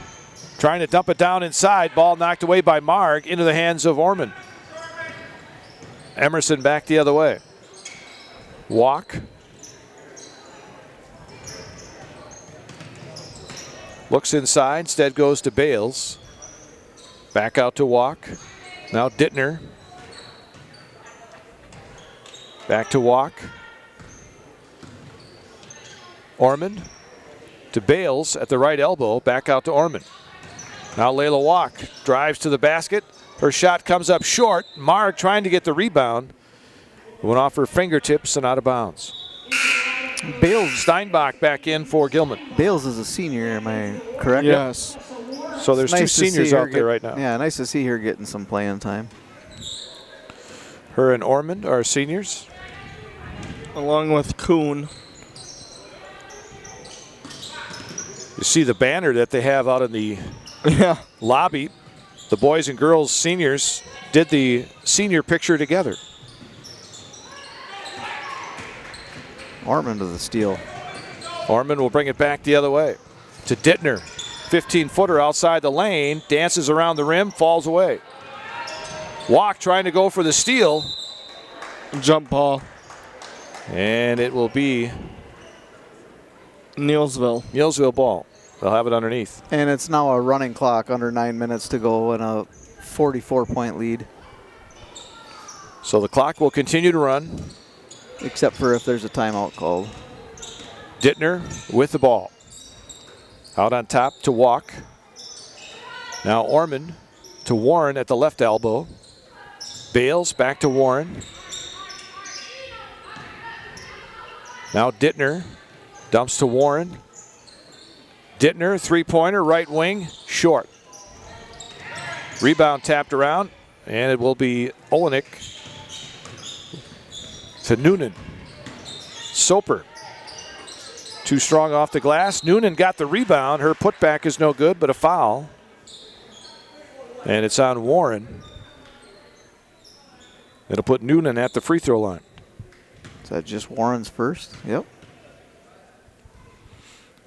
trying to dump it down inside. Ball knocked away by Marg into the hands of Orman. Emerson back the other way. Walk. Looks inside, instead goes to Bales. Back out to Walk. Now Dittner. Back to Walk. Orman to Bales at the right elbow. Back out to Orman. Now Layla Walk drives to the basket. Her shot comes up short. Marg trying to get the rebound. Went off her fingertips and out of bounds. Bales. Steinbach back in for Gilman. Bales is a senior, am I correct? Yes. So there's two seniors out there right now. Yeah, nice to see her getting some playing time. Her and Ormond are seniors. Along with Kuhn. You see the banner that they have out in the lobby. The boys and girls seniors did the senior picture together. Ormond to the steal. Ormond will bring it back the other way to Dittner. 15-footer outside the lane, dances around the rim, falls away. Walk trying to go for the steal. Jump ball. And it will be Neillsville ball. They'll have it underneath. And it's now a running clock, under 9 minutes to go, and a 44-point lead. So the clock will continue to run. Except for if there's a timeout called. Dittner with the ball. Out on top to Walk. Now Ormond to Warren at the left elbow. Bales back to Warren. Now Dittner dumps to Warren. Dittner, three-pointer, right wing, short. Rebound tapped around, and it will be Olenek to Noonan. Soper. Too strong off the glass. Noonan got the rebound. Her putback is no good, but a foul. And it's on Warren. It'll put Noonan at the free throw line. Is that just Warren's first? Yep.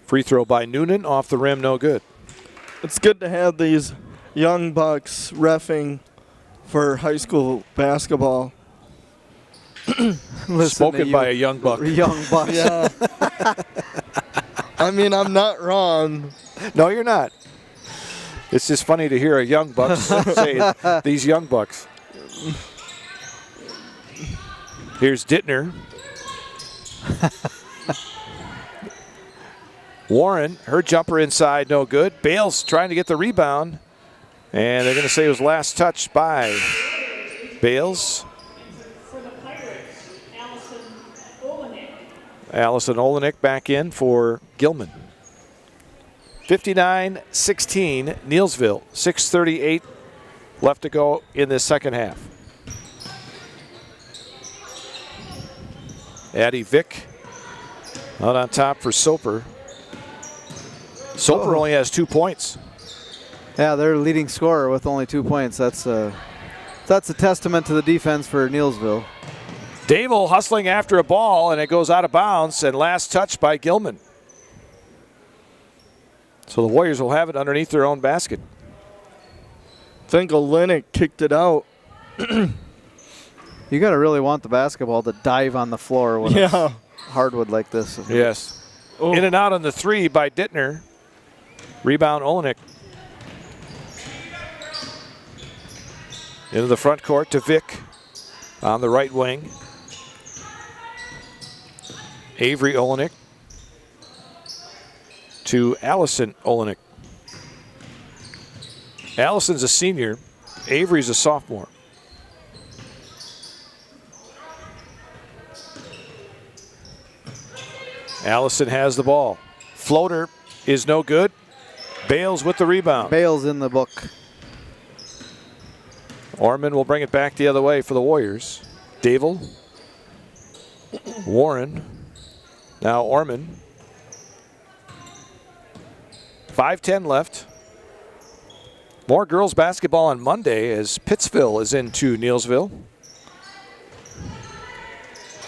Free throw by Noonan, off the rim, no good. It's good to have these young bucks reffing for high school basketball. Spoken by a young buck. Young buck. Yeah. I mean, I'm not wrong. No, you're not. It's just funny to hear a young buck say these young bucks. Here's Dittner. Warren, her jumper inside, no good. Bales trying to get the rebound. And they're going to say it was last touch by Bales. Allison Olenek back in for Gilman. 59-16, Neillsville. 6:38 left to go in this second half. Addie Vick out on top for Soper. Soper only has 2 points. Yeah, they're leading scorer with only 2 points. That's a testament to the defense for Neillsville. Davil hustling after a ball, and it goes out of bounds, and last touch by Gilman. So the Warriors will have it underneath their own basket. I think Olenek kicked it out. You got to really want the basketball to dive on the floor when it's hardwood like this. Yes. In and out on the 3 by Dittner. Rebound Olenek. Into the front court to Vick on the right wing. Avery Olenek to Allison Olenek. Allison's a senior. Avery's a sophomore. Allison has the ball. Floater is no good. Bales with the rebound. Bales in the book. Orman will bring it back the other way for the Warriors. Dable. Warren. Now Orman. 5:10 left. More girls basketball on Monday as Pittsville is into Neillsville.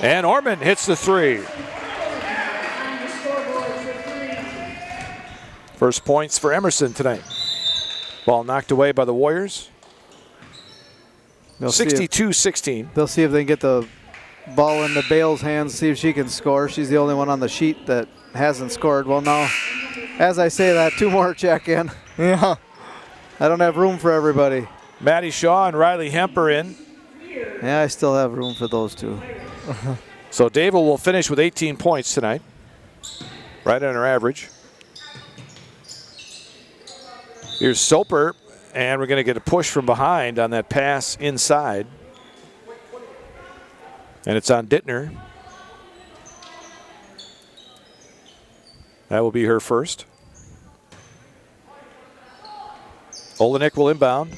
And Orman hits the 3. First points for Emerson tonight. Ball knocked away by the Warriors. 62-16. They'll see if they can get the ball into Bale's hands, see if she can score. She's the only one on the sheet that hasn't scored. Well, now, as I say that, 2 more check in. Yeah. I don't have room for everybody. Maddie Shaw and Riley Hemper in. Yeah, I still have room for those 2. So Dable will finish with 18 points tonight. Right on her average. Here's Soper, and we're going to get a push from behind on that pass inside. And it's on Dittner. That will be her first. Olenek will inbound.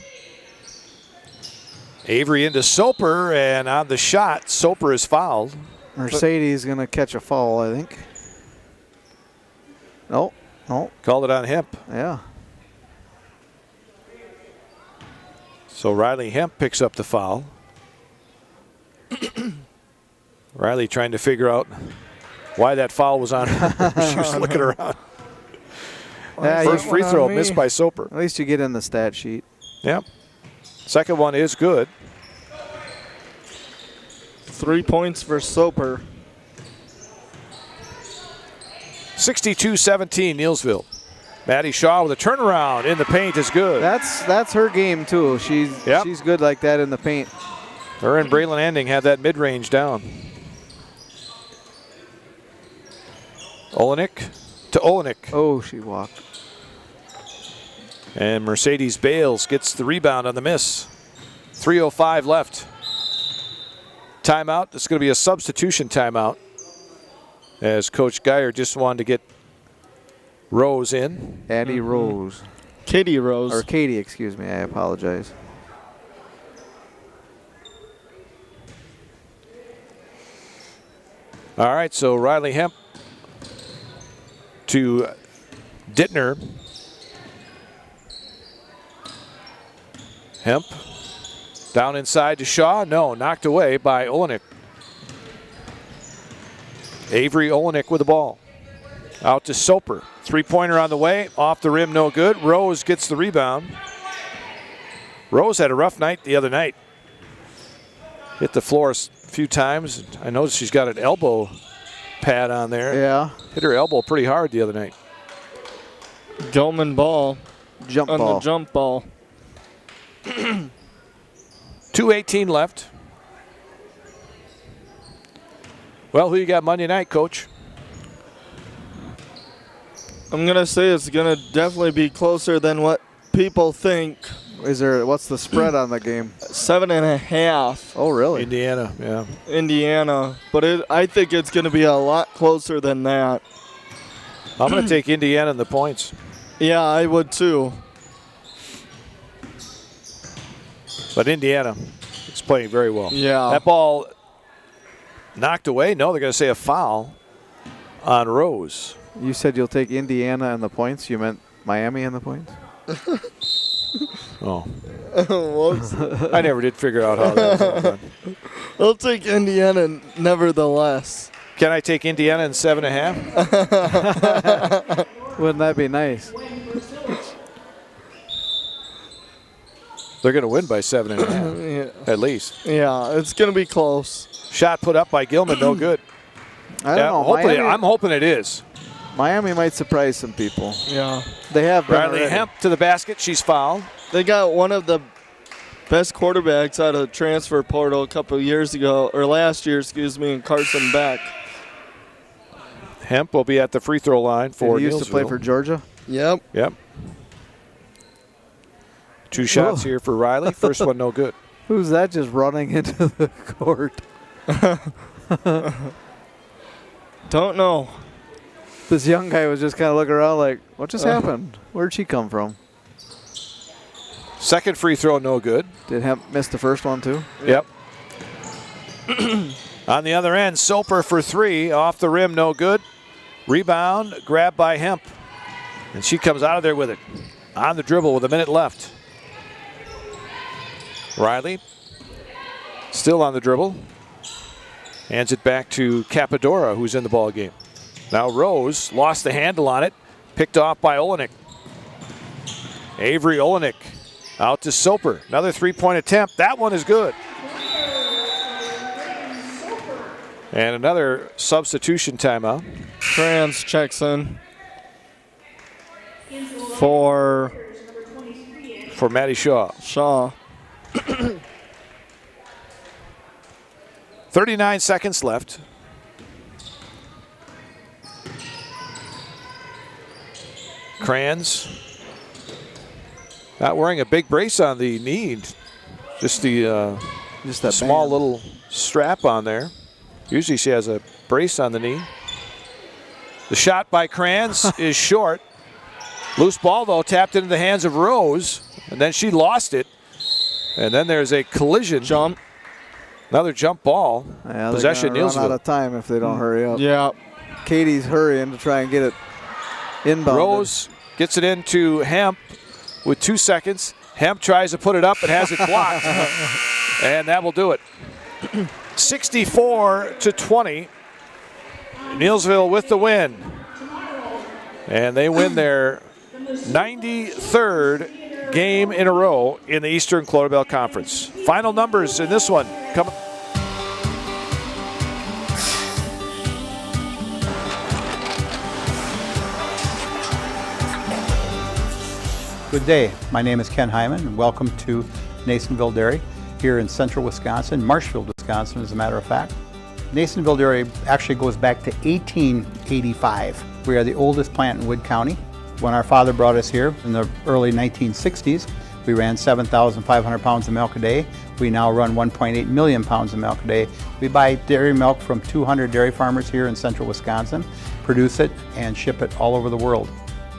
Avery into Soper, and on the shot, Soper is fouled. Mercedes going to catch a foul, I think. No. Called it on Hemp. Yeah. So Riley Hemp picks up the foul. Riley trying to figure out why that foul was on her. She was looking around. First free throw missed by Soper. At least you get in the stat sheet. Yep. Second one is good. 3 points for Soper. 62-17 Neillsville. Maddie Shaw with a turnaround in the paint is good. That's her game too. She's good like that in the paint. Her and Braylon Anding have that mid-range down. Olenek to Olenek. Oh, she walked. And Mercedes Bales gets the rebound on the miss. 3:05 left. Timeout. It's going to be a substitution timeout, as Coach Geyer just wanted to get Rose in. Addie Rose. Katie Rose. Or Katie, excuse me. I apologize. All right, so Riley Hemp to Dittner. Hemp down inside to Shaw. No, knocked away by Olenek. Avery Olenek with the ball. Out to Soper. Three-pointer on the way. Off the rim, no good. Rose gets the rebound. Rose had a rough night the other night. Hit the floor a few times. I noticed she's got an elbow pad on there. Yeah. Hit her elbow pretty hard the other night. Gilman ball. Jump on ball. the jump ball. 2:18 left. Well, who you got Monday night, Coach? I'm going to say it's going to definitely be closer than what people think. What's the spread on the game? 7.5. Oh, really? Indiana, yeah. Indiana. But I think it's going to be a lot closer than that. I'm going to take Indiana in the points. Yeah, I would too. But Indiana is playing very well. Yeah. That ball knocked away. No, they're going to say a foul on Rose. You said you'll take Indiana and the points. You meant Miami and the points? Oh. I never did figure out how that was all done. I'll take Indiana nevertheless. Can I take Indiana in 7.5? Wouldn't that be nice? They're going to win by 7.5. At least. Yeah, it's going to be close. Shot put up by Gilman, no good. I don't know. Hopefully, I'm hoping it is. Miami might surprise some people. Yeah. They have been Riley already. Hemp to the basket. She's fouled. They got one of the best quarterbacks out of the transfer portal a couple of years ago, or last year, excuse me, and Carson Beck. Hemp will be at the free throw line for He used to play Neillsville. for Georgia. Yep. Yep. 2 shots here for Riley. First one no good. Who's that just running into the court? Don't know. This young guy was just kind of looking around like, what just happened? Where'd she come from? Second free throw no good. Did Hemp miss the first one too? Yep. On the other end, Soper for 3. Off the rim, no good. Rebound, grabbed by Hemp. And she comes out of there with it. On the dribble with a minute left. Riley, still on the dribble. Hands it back to Capadora, who's in the ball game. Now Rose lost the handle on it. Picked off by Olenek. Avery Olenek out to Soper. Another 3-point attempt. That one is good. And another substitution timeout. Trans checks in for Maddie Shaw. 39 seconds left. Kranz not wearing a big brace on the knee. Just the small band. little strap on there. Usually she has a brace on the knee. The shot by Kranz is short. Loose ball, though, tapped into the hands of Rose, and then she lost it. And then there's a collision. Jump. Another jump ball. Yeah, Possession they're gonna run out Neillsville. of time if they don't hurry up. Yeah. Katie's hurrying to try and get it inbound. Rose gets it into Hemp with 2 seconds. Hemp tries to put it up and has it blocked. And that will do it. 64-20. Neillsville with the win. And they win their 93rd game in a row in the Eastern Cloverbell Conference. Final numbers in this one. Good day. My name is Ken Hyman, and welcome to Neillsville Dairy here in central Wisconsin, Marshfield, Wisconsin, as a matter of fact. Neillsville Dairy actually goes back to 1885. We are the oldest plant in Wood County. When our father brought us here in the early 1960s, we ran 7,500 pounds of milk a day. We now run 1.8 million pounds of milk a day. We buy dairy milk from 200 dairy farmers here in central Wisconsin, produce it, and ship it all over the world.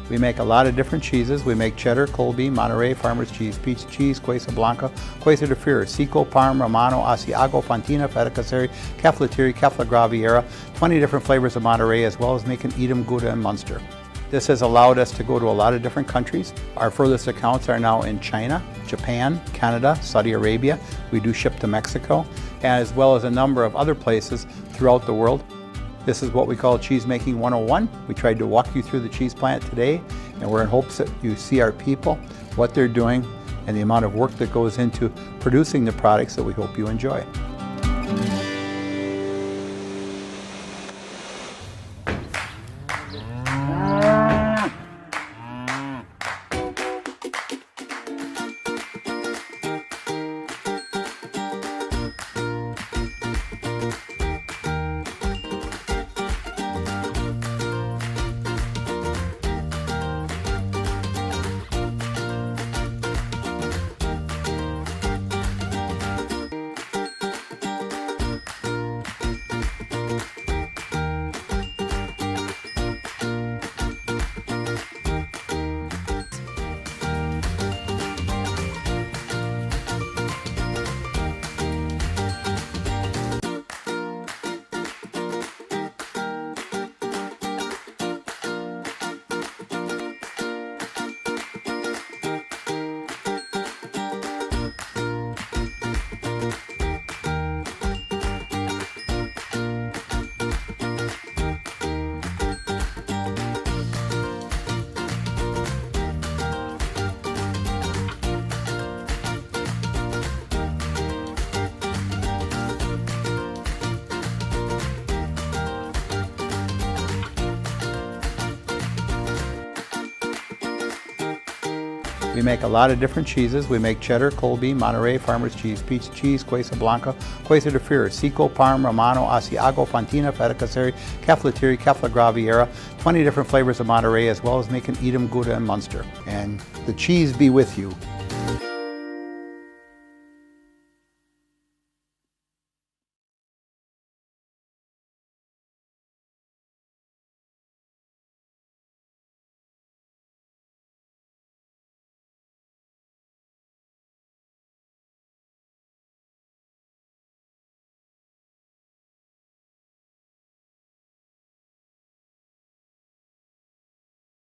We make a lot of different cheeses. We make cheddar, Colby, Monterey, Farmer's Cheese, Pizza Cheese, Quesa Blanca, Quesa de Freer, Seco, Parm, Romano, Asiago, Fontina, Feta Caseri, Caflatiri, Cafla Graviera, 20 different flavors of Monterey, as well as making Edam, Gouda, and Munster. This has allowed us to go to a lot of different countries. Our furthest accounts are now in China, Japan, Canada, Saudi Arabia. We do ship to Mexico, as well as a number of other places throughout the world. This is what we call Cheese Making 101. We tried to walk you through the cheese plant today, and we're in hopes that you see our people, what they're doing, and the amount of work that goes into producing the products that we hope you enjoy. We make a lot of different cheeses. We make cheddar, Colby, Monterey, Farmer's cheese, pizza cheese, Quesa Blanca, Quesa de Fir, Seco, Parm, Romano, Asiago, Fontina, Feta Caseri, Cafetieri, Cafla Graviera, 20 different flavors of Monterey, as well as making Edam, Gouda, and Munster. And the cheese be with you.